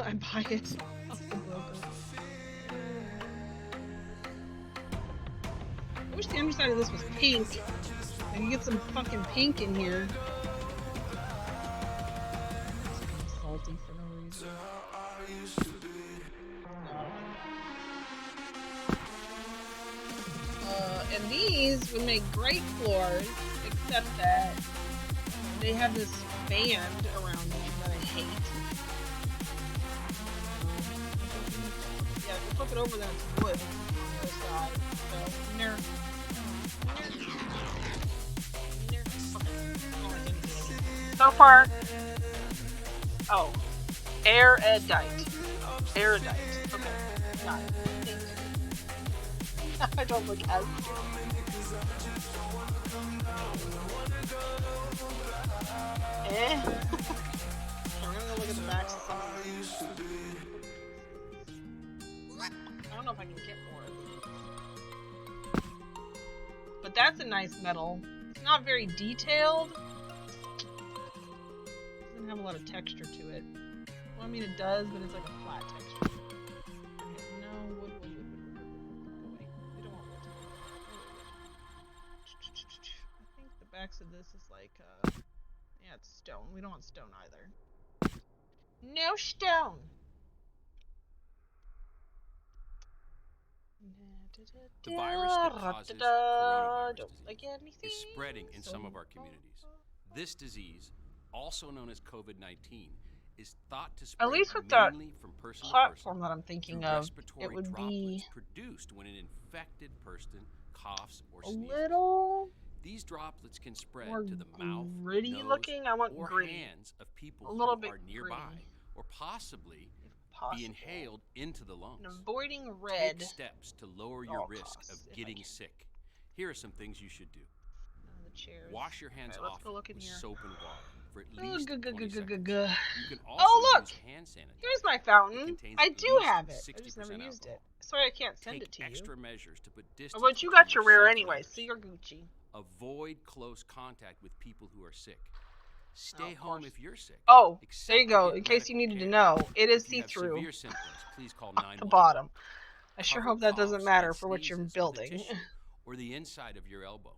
I buy it off the broker. I wish the underside of this was pink. I can get some fucking pink in here. It's salty for no reason. And these would make great floors, except that they have this band around them that I hate. Yeah, if you flip it over, then it's wood on the other side. So, so far, oh, erudite. Erudite. Okay, got it. Thank you. I don't look as stupid. Eh? We're gonna go look at the backs of some of these. I don't know if I can get more of these. But that's a nice metal. It's not very detailed. It doesn't have a lot of texture to it. Well, I mean it does, but it's like a flat texture. Okay, no, wood. Go away. We don't want wood. I think the backs of this is like, yeah, it's stone. We don't want stone either. No stone! The virus that causes coronavirus disease is spreading in some of our communities. This disease, also known as COVID-19, is thought to spread least with that mainly from person platform to person that I'm thinking through of, respiratory it would droplets be produced when an infected person coughs or a sneezes. little These droplets can spread more to the mouth, gritty nose, looking. I want or green. hands of people A little who bit are nearby, green. or possibly Possible. be inhaled into the lungs. And avoiding red. Take steps to lower your risk costs, of if I getting can. sick. Here are some things you should do. The chairs. Wash your hands Alright, let's often go look in with here. soap and water for at Oh, least 20 seconds. You can also Oh, look! use hand sanitizer. Here's my It fountain. contains I at do least have it. I 60% just never used it. alcohol. Sorry I can't send Take it to you. extra measures to put distance Oh, but you between got your rare yourself and anyway, others. so you're Gucci. Avoid close contact with people who are sick. Stay of home course. if you're sick. Oh, Accept there you to go. get In case you medical needed to care. know, it is If you have see-through. severe symptoms, please call At 911. the bottom. I sure Cover hope that doesn't coughs matter and for what you're sneezes with a building. tissue or the inside of your elbow.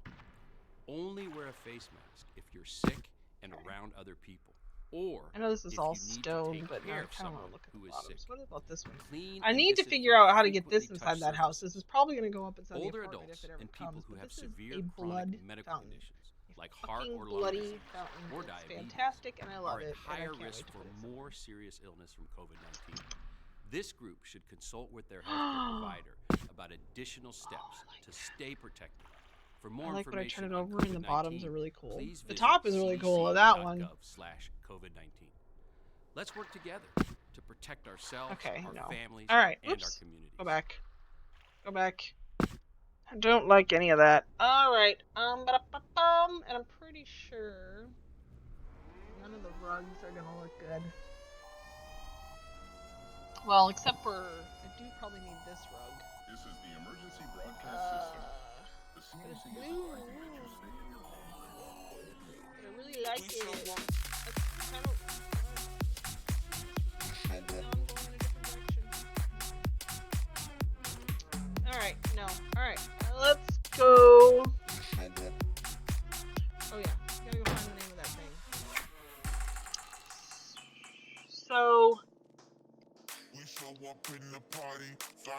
Only wear a face mask if you're sick and around other people. Or I know this is if all you need to stone, take but care I of kind of want someone to look at who the is bottoms. sick, What about this one? clean I and need to figure disinfect out how to get this frequently inside that touched house. This is surfaces. probably going to go up inside Older the apartment adults if it ever and people comes. who But have this is severe a blood chronic medical fountain. conditions like A heart fucking or lung bloody disease fountain. or It's diabetes fantastic, and I love are it. at And I higher can't risk wait to for put it inside. more serious illness from COVID-19. This group should consult with their healthcare provider about additional steps to stay protected. For more I like when I turn information it on over and the bottoms COVID-19, are really cool. please The visit top is really cool. That one. cdc.gov/COVID-19. Let's work together to protect ourselves, Okay, our no. families, All right. and our Oops. communities. Go back. Go back. I don't like any of that. All right. Ba-da-ba-bum. And I'm pretty sure none of the rugs are gonna look good. Well, except for I do probably need this rug. This is the emergency broadcast system. The It's CDC is blue. advising that you stay in your home. But I really like it. That's kind of. Now I'm going in a different direction. All right. No. All right. Let's go. Oh yeah. Gotta go find the name of that thing. So.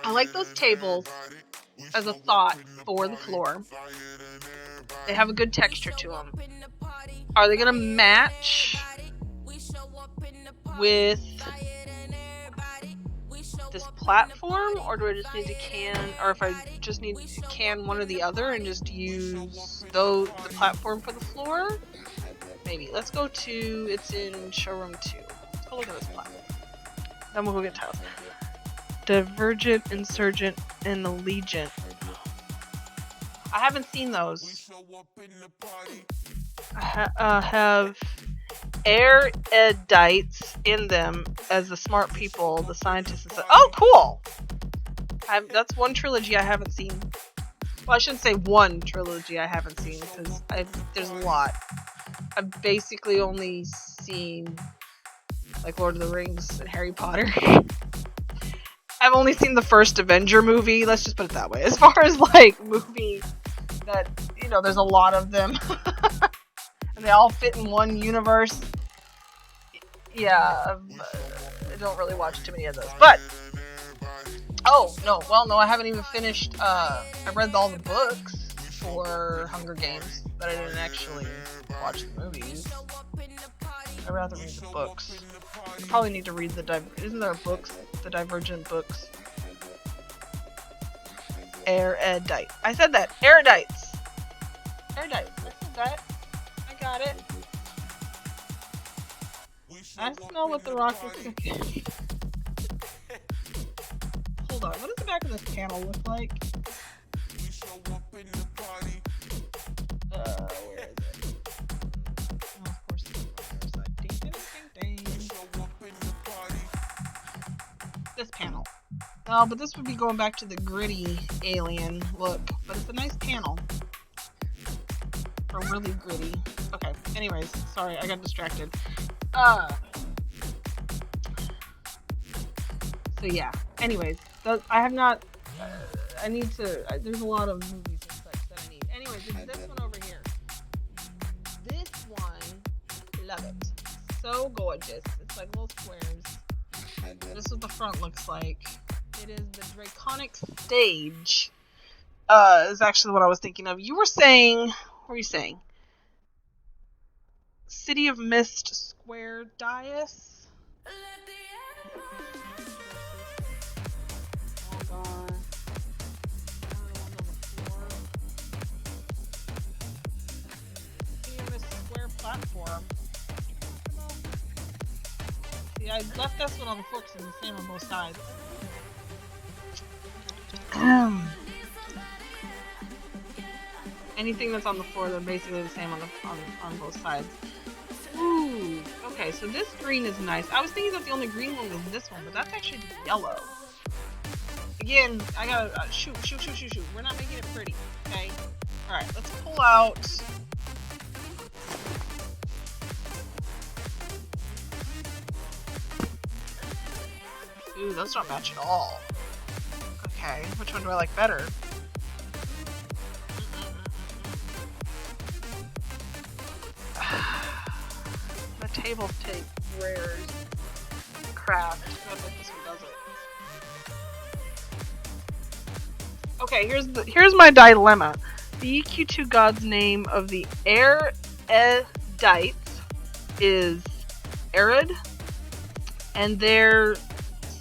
I like those tables as a thought for the floor. They have a good texture to them. Are they going to match with this platform, or do I just need to can, or if I just need to can one or the other and just use the platform for the floor? Maybe. Let's go to, it's in showroom 2. Let's go look at this platform. Then we'll go get tiles. Divergent, Insurgent, and Allegiant. I haven't seen those. Have erudites in them as the smart people, the scientists. And stuff. Oh, cool! That's one trilogy I haven't seen. Well, I shouldn't say one trilogy I haven't seen, because there's a lot. I've basically only seen like Lord of the Rings and Harry Potter. I've only seen the first Avenger movie, let's just put it that way. As far as like movies that, you know, there's a lot of them. And they all fit in one universe. Yeah, I don't really watch too many of those. But, oh, no, I haven't even finished, I read all the books for Hunger Games, but I didn't actually watch the movies. I'd rather read the books. I probably need to read isn't there books? The Divergent books. Erudite. I said that. Erudites. Erudites. I said that. I got it. I smell what the rock is cooking. Hold on. What does the back of this panel look like? Where is it? Oh, of course it's on the other side. Ding, ding, ding, ding. This panel. No, but this would be going back to the gritty alien look. But it's a nice panel. Or really gritty. Okay, anyways. Sorry, I got distracted. So yeah. Anyways. I have not... I need to... there's a lot of movies and such that I need. Anyways, it's this one over here. This one... Love it. So gorgeous. It's like little squares. This is what the front looks like. It is the Draconic Stage. Is actually what I was thinking of. You were saying... What were you saying? City of Mist Square Dais? Hold on. City of Mist Square Platform. See, I left this one on the floor because it's the same on both sides. Anything that's on the floor, they're basically the same on both sides. Ooh, okay, so this green is nice. I was thinking that the only green one was this one, but that's actually yellow. Again, I gotta shoot. We're not making it pretty, okay? Alright, let's pull out... Ooh, those don't match at all. Okay, which one do I like better? tables take rares. Craft. I bet this one does it. Okay, here's my dilemma. The EQ2 god's name of the Eredites is Ered, and their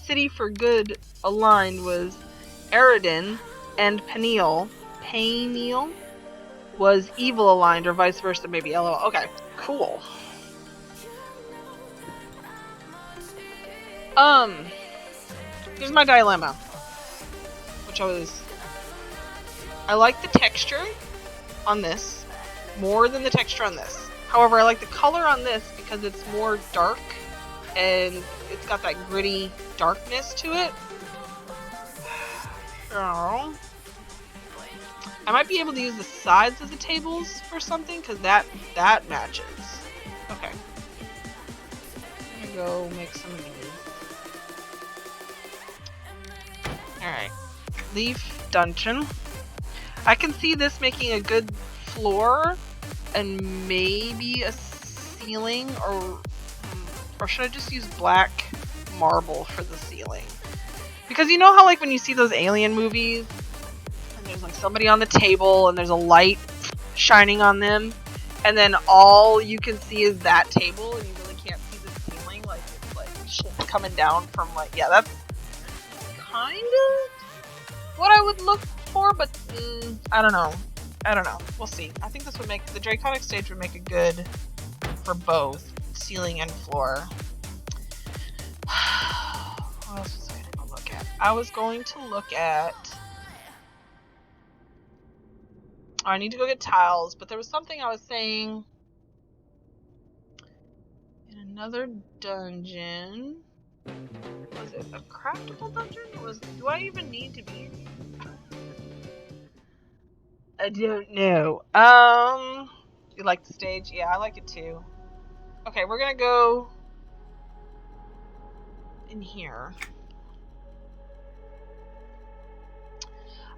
city for good aligned was Eredin, and Peniel was evil aligned, or vice versa, maybe LOL. Okay, cool. Here's my dilemma, which I like the texture on this more than the texture on this. However, I like the color on this because it's more dark and it's got that gritty darkness to it. Oh. I might be able to use the sides of the tables for something because that matches. Okay. I'm gonna go make some of these. Alright. Leaf dungeon. I can see this making a good floor and maybe a ceiling, or should I just use black marble for the ceiling? Because you know how like when you see those alien movies and there's like somebody on the table and there's a light shining on them and then all you can see is that table and you really can't see the ceiling, like it's like shit coming down from like, yeah, that's kind of what I would look for, but I don't know. We'll see. I think this would make the Draconic stage would make it good for both ceiling and floor. What else was I going to look at? I was going to look at... Oh, I need to go get tiles, but there was something I was saying in another dungeon. Was it a craftable dungeon? Do I even need to be in? I don't know. You like the stage? Yeah, I like it too. Okay, we're gonna go in here.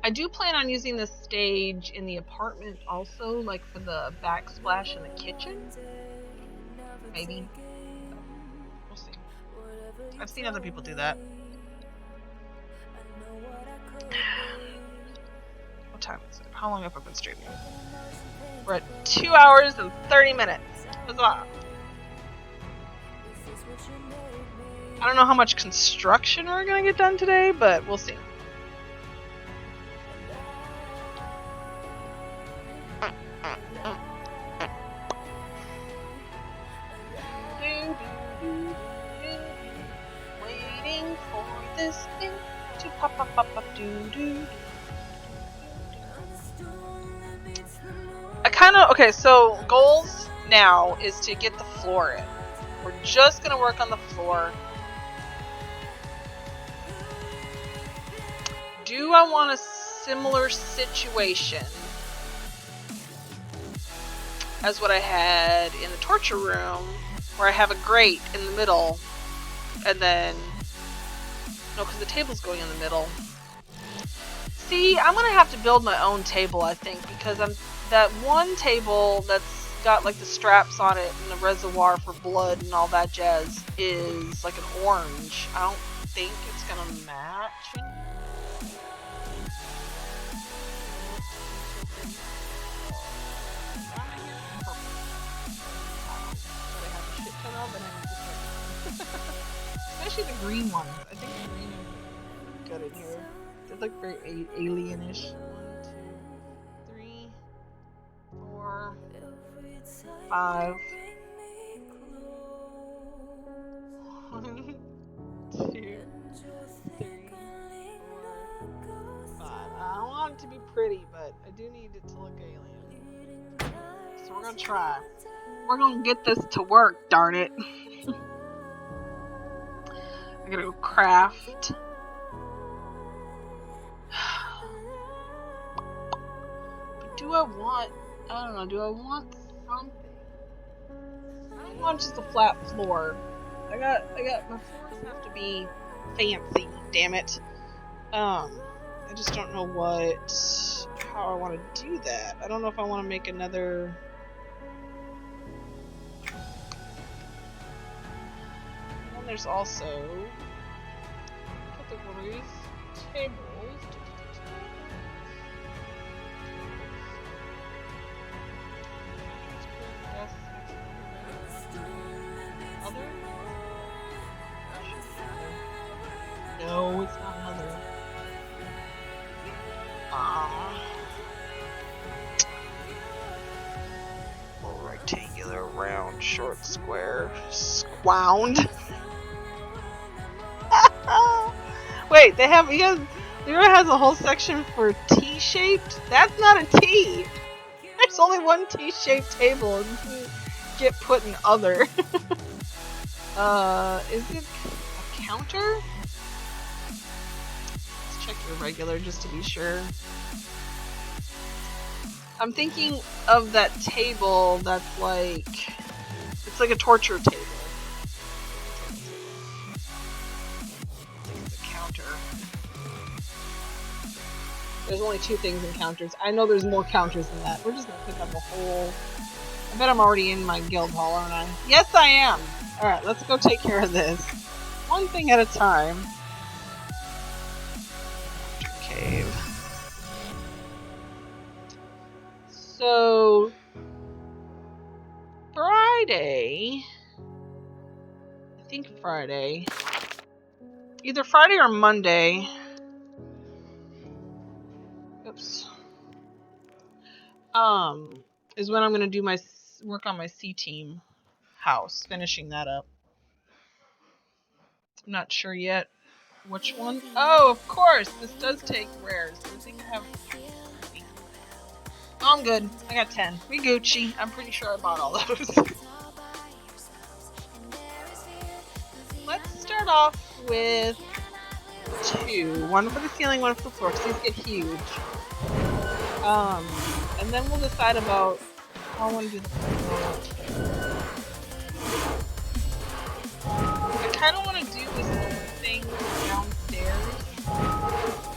I do plan on using this stage in the apartment also, like for the backsplash in the kitchen. Maybe. We'll see. I've seen other people do that. What time is it? How long have I been streaming? We're at 2 hours and 30 minutes. Huzzah. I don't know how much construction we're gonna get done today, but we'll see. Waiting for this thing to pop. Okay, so goals now is to get the floor in. We're just gonna work on the floor. Do I want a similar situation as what I had in the torture room, where I have a grate in the middle, and then... No, because the table's going in the middle. See, I'm gonna have to build my own table, I think, because that one table that's got like the straps on it and the reservoir for blood and all that jazz is like an orange. I don't think it's gonna match. Especially the green ones. I think the green ones are good in here. They look very alienish. 1, 2, 3, 4, 5. 1, 2, 3, 4, 5. I don't want it to be pretty, but I do need it to look alien. So we're gonna try. We're gonna get this to work, darn it. I gotta go craft. But do I want... I don't know, do I want something? I don't want just a flat floor. I got my floors have to be fancy, damn it. I just don't know how I want to do that. I don't know if I want to make another... there's also categories, tables. Other? No, it's not other. Rectangular, round, short, square, squound. Wait, there has a whole section for T-shaped? That's not a T! There's only one T-shaped table and you get put in other. Is it a counter? Let's check your regular just to be sure. I'm thinking of that table that's like, it's like a torture table. It's a counter. There's only 2 things in counters. I know there's more counters than that. We're just gonna pick up a whole... I bet I'm already in my guild hall, aren't I? Yes, I am! Alright, let's go take care of this. One thing at a time. Cave. So... Friday... I think Friday. Either Friday or Monday. Oops. Is when I'm gonna do my work on my C-team house, finishing that up. I'm not sure yet which one. Oh, of course, this does take rares. I think I have. Oh, I'm good. I got 10. We Gucci. I'm pretty sure I bought all those. Let's start off with 2. One for the ceiling, one for the floor, because these get huge. And then we'll decide about how I want to do the floor. I kind of want to do this little thing downstairs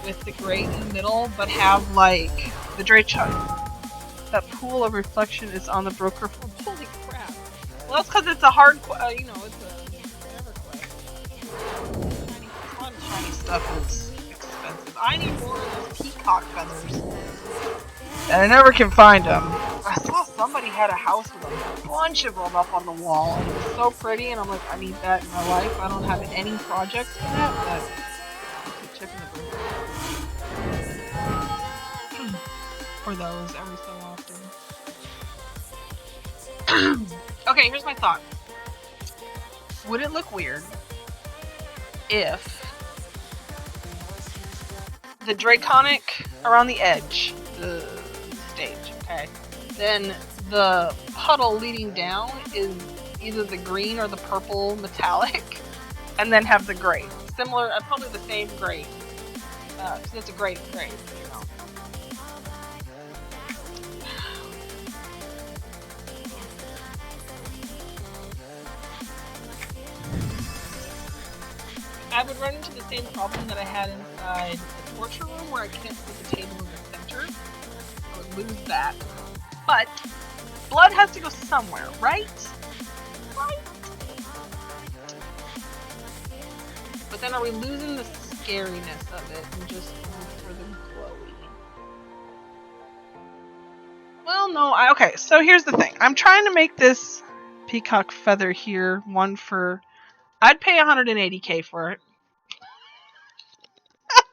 with the grate in the middle, but have like the that pool of reflection is on the broker form. Holy crap! Well, that's because it's a hard, it's a whatever quest. A lot of shiny stuff and it's expensive. I need more of those peacock feathers. And I never can find them. I saw somebody had a house with a bunch of them up on the wall. And it was so pretty, and I'm like, I need that in my life. I don't have any projects for that, but I keep checking the broker. For those every so often. Okay, here's my thought. Would it look weird if the Draconic around the edge, the stage, okay, then the puddle leading down is either the green or the purple metallic, and then have the gray. Similar, probably the same gray. So it's a gray, you know. I would run into the same problem that I had inside the torture room where I can't put the table in the center. I would lose that. But blood has to go somewhere, right? Right? But then are we losing the scariness of it and just going for the glowy? Well, no. Okay, so here's the thing. I'm trying to make this peacock feather here one for... I'd pay 180k for it.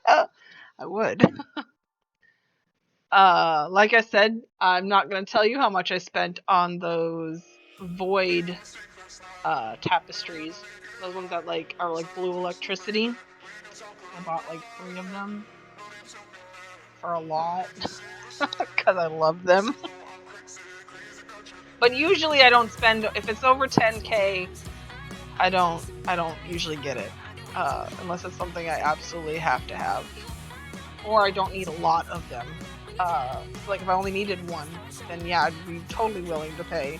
I would. Like I said, I'm not going to tell you how much I spent on those void tapestries. Those ones that are like blue electricity. I bought like 3 of them for a lot because I love them. But usually I don't spend, if it's over 10k, I don't usually get it. Unless it's something I absolutely have to have. Or I don't need a lot of them. Like if I only needed 1, then yeah, I'd be totally willing to pay.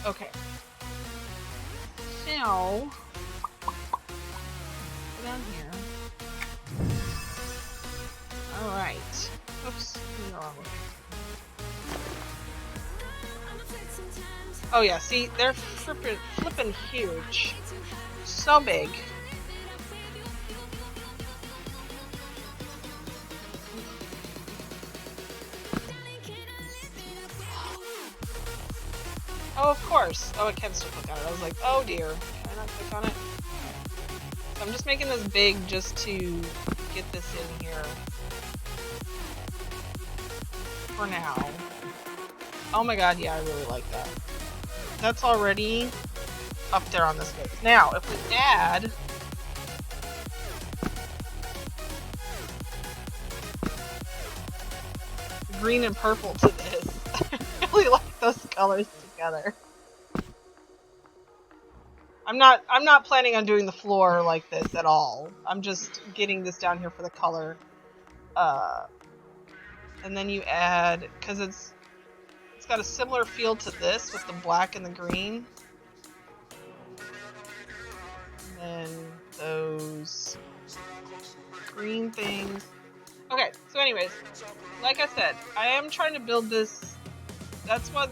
Okay. So, go down here. Alright. Oops, wrong way. Oh yeah, see, they're flipping huge. So big. Oh, of course. Oh, I can still click on it. I was like, oh dear. Can I not click on it? So I'm just making this big just to get this in here. For now. Oh my god, yeah, I really like that. That's already up there on this list. Now, if we add green and purple to this, I really like those colors together. I'm not planning on doing the floor like this at all. I'm just getting this down here for the color. And then you add, because it's got a similar feel to this with the black and the green. And then those green things. Okay, so anyways, like I said, I am trying to build this. That's what.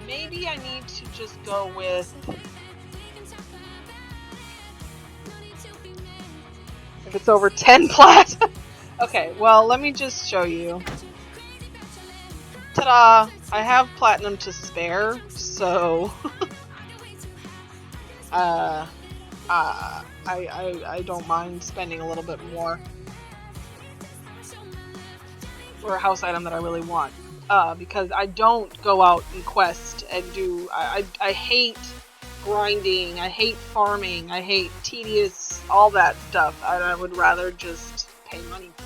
Maybe I need to just go with. If it's over 10 plat. Okay, well, let me just show you. Ta-da! I have platinum to spare, so I don't mind spending a little bit more for a house item that I really want. Because I don't go out and quest and do. I hate grinding. I hate farming. I hate tedious, all that stuff. I would rather just pay money for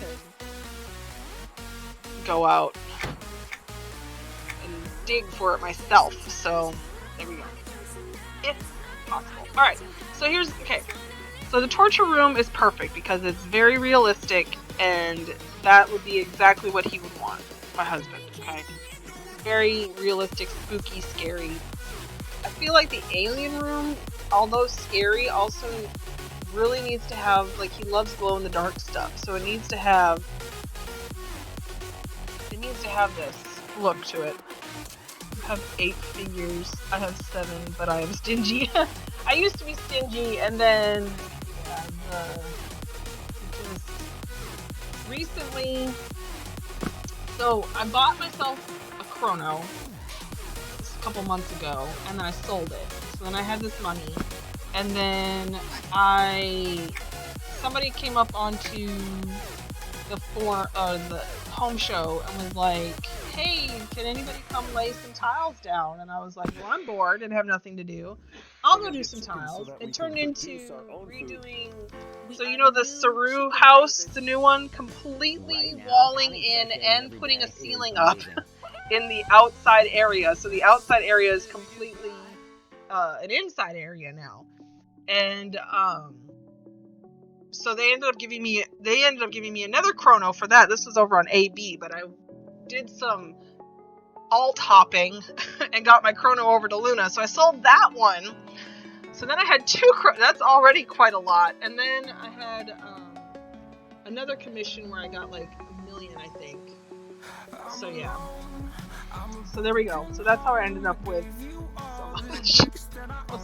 it than go out and dig for it myself. So there we go. If possible. All right. So here's okay. So the torture room is perfect because it's very realistic, and that would be exactly what he would want. My husband. Okay. Very realistic, spooky, scary. I feel like the alien room, although scary, also really needs to have, like, he loves glow-in-the-dark stuff, so it needs to have this look to it. I have 8 figures. I have 7, but I am stingy. I used to be stingy, and then just recently. So I bought myself a chrono a couple months ago, and then I sold it. So then I had this money, and then somebody came up onto the home show and was like, "Hey, can anybody come lay some tiles down?" And I was like, "Well, I'm bored and have nothing to do. I'll go do some tiles." It turned into redoing. So you know the Saru house, the new one, completely walling in and putting a ceiling up in the outside area. So the outside area is completely an inside area now. And so they ended up giving me another chrono for that. This was over on AB, but I did some alt hopping and got my chrono over to Luna. So I sold that one. So then I had 2 that's already quite a lot. And then I had another commission where I got like $1 million, I think. So yeah. So there we go. So that's how I ended up with so much.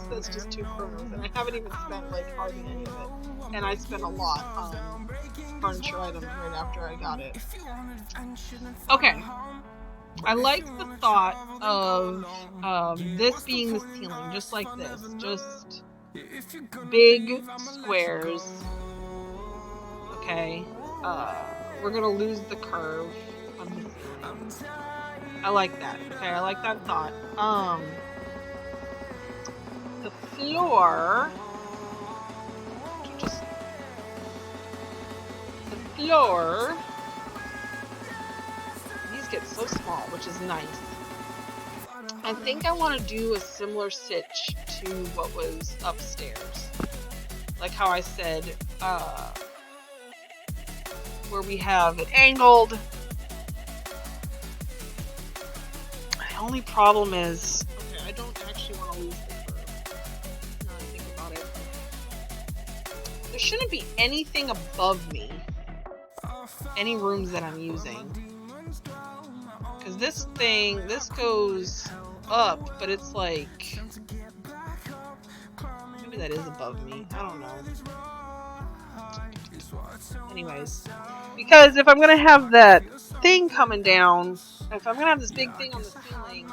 That's just 2 chronos, and I haven't even spent like hardly any of it. And I spent a lot on furniture items right after I got it. Okay. I like the thought of this being the ceiling, just like this. Just big squares. Okay. We're gonna lose the curve of the ceiling. I like that. Okay, I like that thought. The floor. These get so small, which is nice. I think I want to do a similar sitch to what was upstairs. Like how I said, where we have it angled. The only problem is, okay, I don't actually want to lose the curve. Now I think about it. There shouldn't be anything above me. Any rooms that I'm using. Because this thing, this goes up, but it's like, maybe that is above me. I don't know. Anyways, because if I'm gonna have that thing coming down, if I'm gonna have this big thing on the ceiling,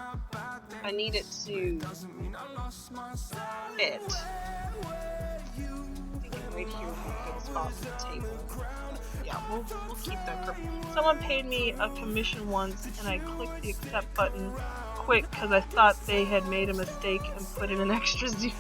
I need it to fit. I think right here would be a good spot for the table. Yeah, we'll keep that. Someone paid me a commission once, and I clicked the accept button quick because I thought they had made a mistake and put in an extra 0.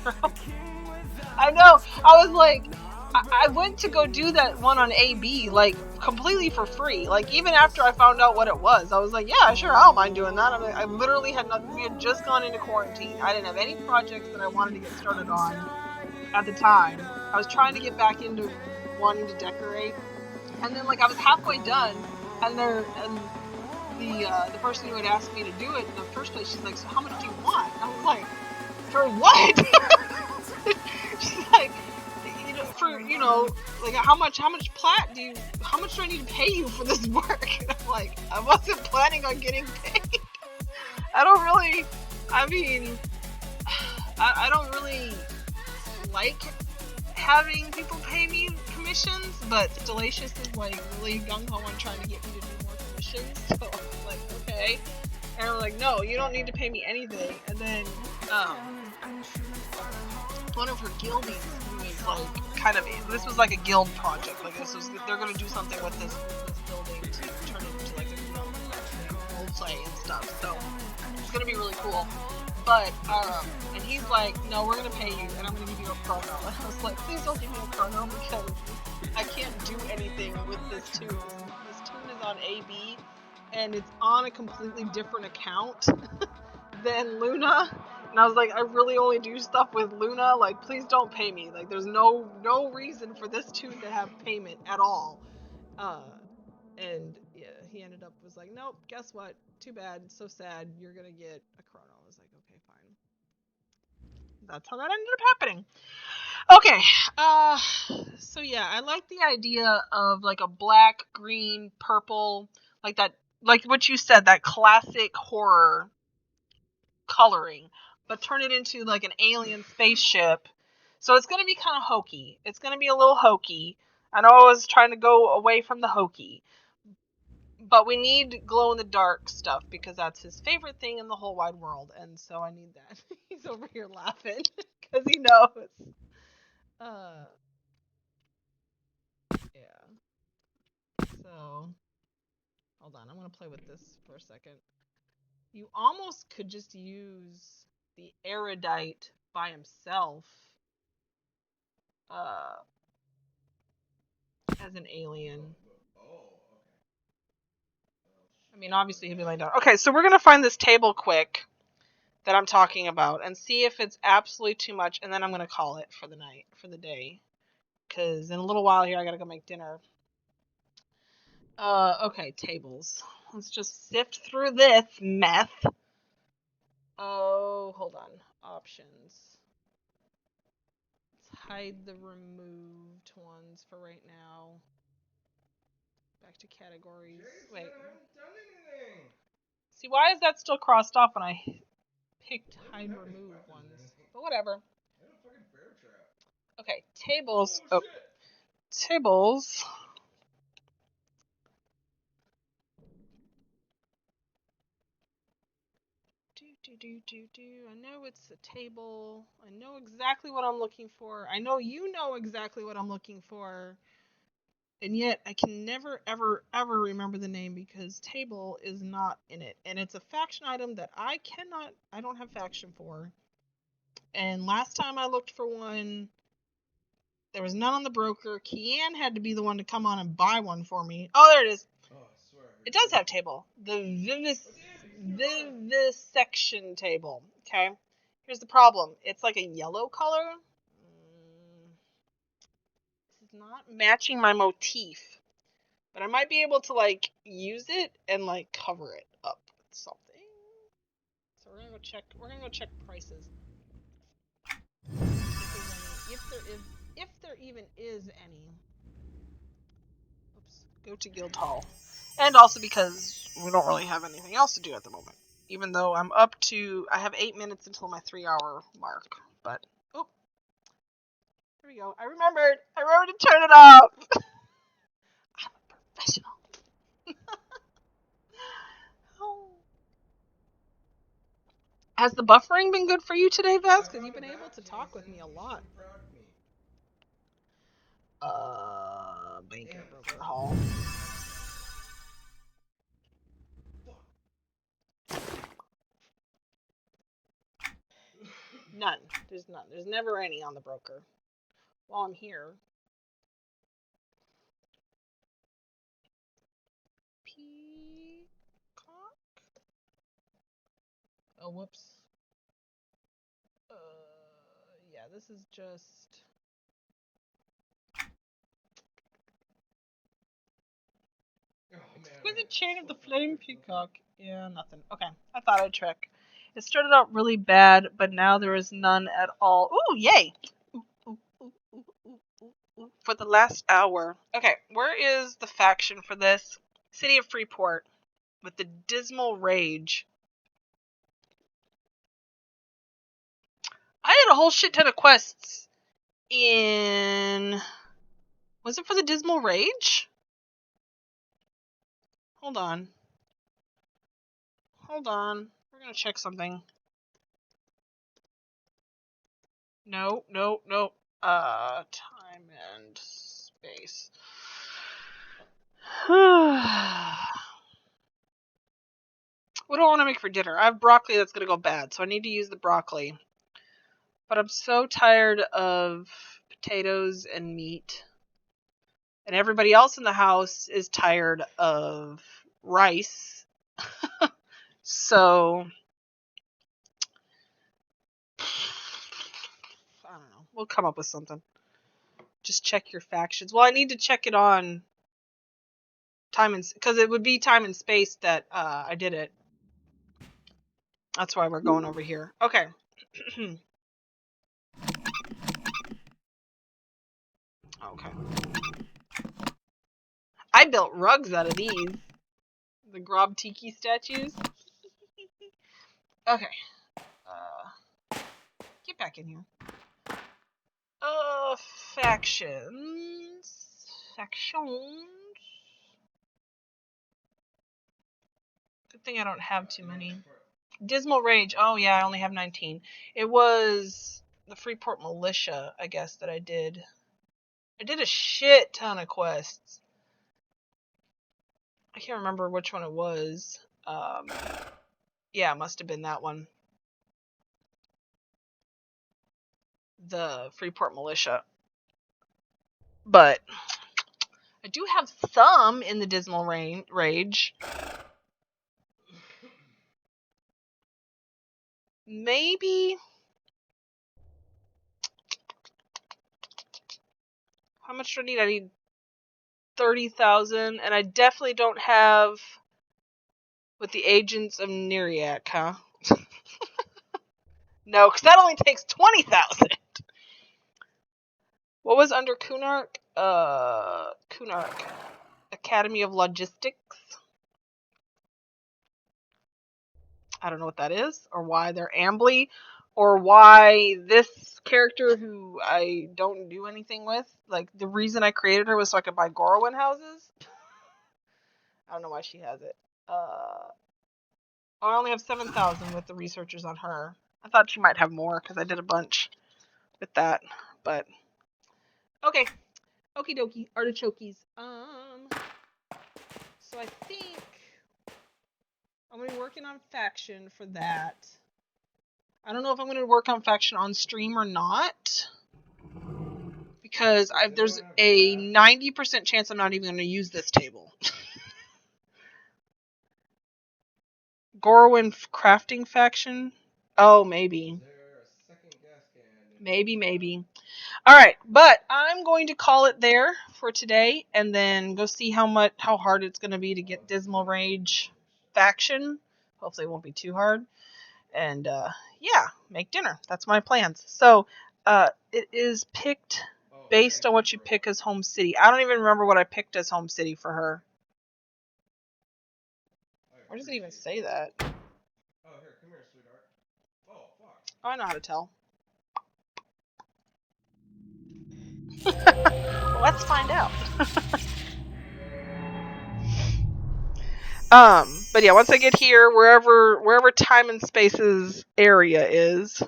I know. I was like, I went to go do that one on AB, like, completely for free. Like, even after I found out what it was, I was like, yeah, sure, I don't mind doing that. I mean, I literally had nothing. We had just gone into quarantine. I didn't have any projects that I wanted to get started on at the time. I was trying to get back into wanting to decorate. And then, like, I was halfway done, and the person who had asked me to do it in the first place, she's like, so how much do you want? And I was like, for what? She's like, like, how much plat do I need to pay you for this work? And I'm like, I wasn't planning on getting paid. I don't really like having people pay me commissions, but Delicious is like really gung-ho on trying to get me to do more commissions, so I'm like, okay. And I'm like, no, you don't need to pay me anything. And then one of her guildies who is like this was like a guild project, like they're gonna do something with this building to turn it into like a role play and stuff, so it's gonna be really cool. But and he's like, no, we're gonna pay you and I'm gonna give you a chrono. And I was like, please don't give me a chrono because I can't do anything with this tune. This tune is on AB and it's on a completely different account than Luna. And I was like, I really only do stuff with Luna. Like, please don't pay me. Like, there's no reason for this tune to have payment at all. And yeah, he was like, nope, guess what? Too bad. So sad. You're gonna get a chrono. I was like, okay, fine. That's how that ended up happening. Okay. So yeah, I like the idea of like a black, green, purple, like that, like what you said, that classic horror coloring, but turn it into like an alien spaceship. So it's going to be kind of hokey. It's going to be a little hokey. I know I was trying to go away from the hokey, but we need glow in the dark stuff because that's his favorite thing in the whole wide world, and so I need that. He's over here laughing because he knows. Yeah. So hold on, I'm going to play with this for a second. You almost could just use the erudite by himself as an alien. I mean, obviously he'd be laying down. Okay, so we're going to find this table quick that I'm talking about and see if it's absolutely too much, and then I'm going to call it for the day. Because in a little while here, I got to go make dinner. Okay, tables. Let's just sift through this mess. Oh, hold on. Options. Let's hide the removed ones for right now. Back to categories. Wait. I haven't done anything. See, why is that still crossed off when I picked hide remove ones? But whatever. Okay, tables. Oh, tables. I know it's a table. I know exactly what I'm looking for. I know you know exactly what I'm looking for. And yet I can never, ever, ever remember the name because table is not in it. And it's a faction item that I don't have faction for. And last time I looked for one, there was none on the broker. Kian had to be the one to come on and buy one for me. Oh, there it is. Oh, I swear. It does have table. The vivisection table. Okay. Here's the problem. It's like a yellow color. This is not matching my motif. But I might be able to like use it and like cover it up with something. So we're gonna go check prices. If there even is any. Oops. Go to Guildhall. And also because we don't really have anything else to do at the moment. Even though I have 8 minutes until my 3-hour mark. But, oh, here we go. I remembered to turn it off. I'm a professional. Oh. Has the buffering been good for you today, Vaz? Because you've been able to talk with me a lot. Bank and broker hall. None. There's none. There's never any on the broker. While I'm here. Peacock? Oh, whoops. Yeah, this is just... Exquisite Chain of the Flame Peacock. Yeah, nothing. Okay, I thought I'd check. It started out really bad, but now there is none at all. Ooh, yay! For the last hour. Okay, where is the faction for this? City of Freeport with the Dismal Rage. I had a whole shit ton of quests in... Was it for the Dismal Rage? Hold on. Hold on. We're gonna check something. No. Time and space. What do I want to make for dinner? I have broccoli that's gonna go bad, so I need to use the broccoli. But I'm so tired of potatoes and meat. And everybody else in the house is tired of rice. So, I don't know. We'll come up with something. Just check your factions. Well, I need to check it on time and... Because it would be time and space that I did it. That's why we're going over here. Okay. Okay. I built rugs out of these. The Grob Tiki statues. Okay. Get back in here. Factions. Good thing I don't have too many. Dismal Rage. Oh, yeah, I only have 19. It was the Freeport Militia, I guess, that I did. I did a shit ton of quests. I can't remember which one it was. Yeah, it must have been that one. The Freeport Militia. But I do have some in the Dismal Rage. Maybe... How much do I need? I need 30,000, and I definitely don't have with the Agents of Nereak, huh? No, because that only takes 20,000. What was under Kunark? Kunark. Academy of Logistics. I don't know what that is, or why they're Ambly, or why this character who I don't do anything with, like, the reason I created her was so I could buy Gorwin houses. I don't know why she has it. I only have 7,000 with the researchers on her. I thought she might have more, because I did a bunch with that, but... Okay. Okie dokie. Artichokes. So I think I'm going to be working on faction for that. I don't know if I'm going to work on faction on stream or not. Because there's a 90% chance I'm not even going to use this table. Gorwin crafting faction? Oh, maybe. Maybe. Alright, but I'm going to call it there for today, and then go see how hard it's going to be to get Dismal Rage faction. Hopefully it won't be too hard. And, yeah, make dinner. That's my plans. So, it is picked based on what you pick as home city. I don't even remember what I picked as home city for her. Where does it even say that? Oh, here, come here, sweetheart. Oh, fuck. Oh, I know how to tell. Let's find out. But yeah, once I get here, wherever time and space's area is,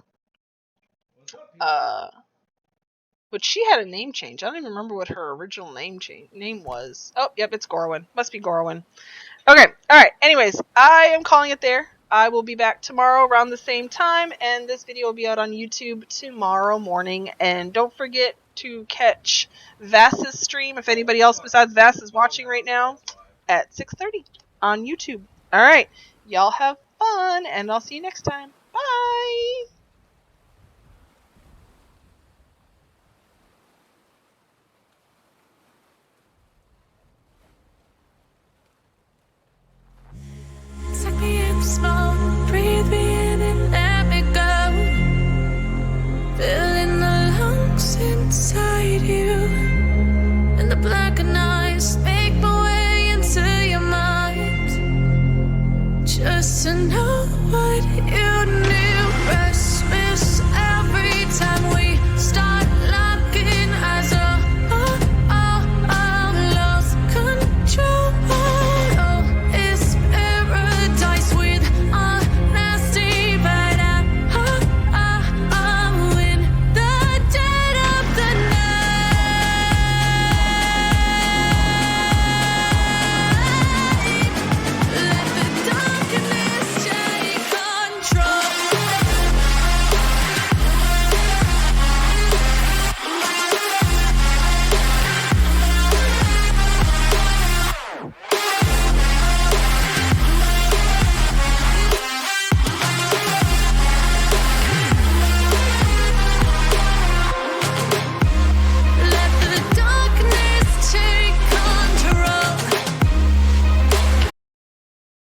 but she had a name change. I don't even remember what her original name was. Oh, yep, it's Gorwin. Must be Gorwin. Okay, alright. Anyways, I am calling it there. I will be back tomorrow around the same time, and this video will be out on YouTube tomorrow morning. And don't forget to catch Vass's stream, if anybody else besides Vass is watching right now, at 6:30 on YouTube. Alright, y'all have fun, and I'll see you next time. Bye! Suck me in slow, breathe me in and let me go. Filling the lungs inside you, and the blackened eyes make my way into your mind. Just to know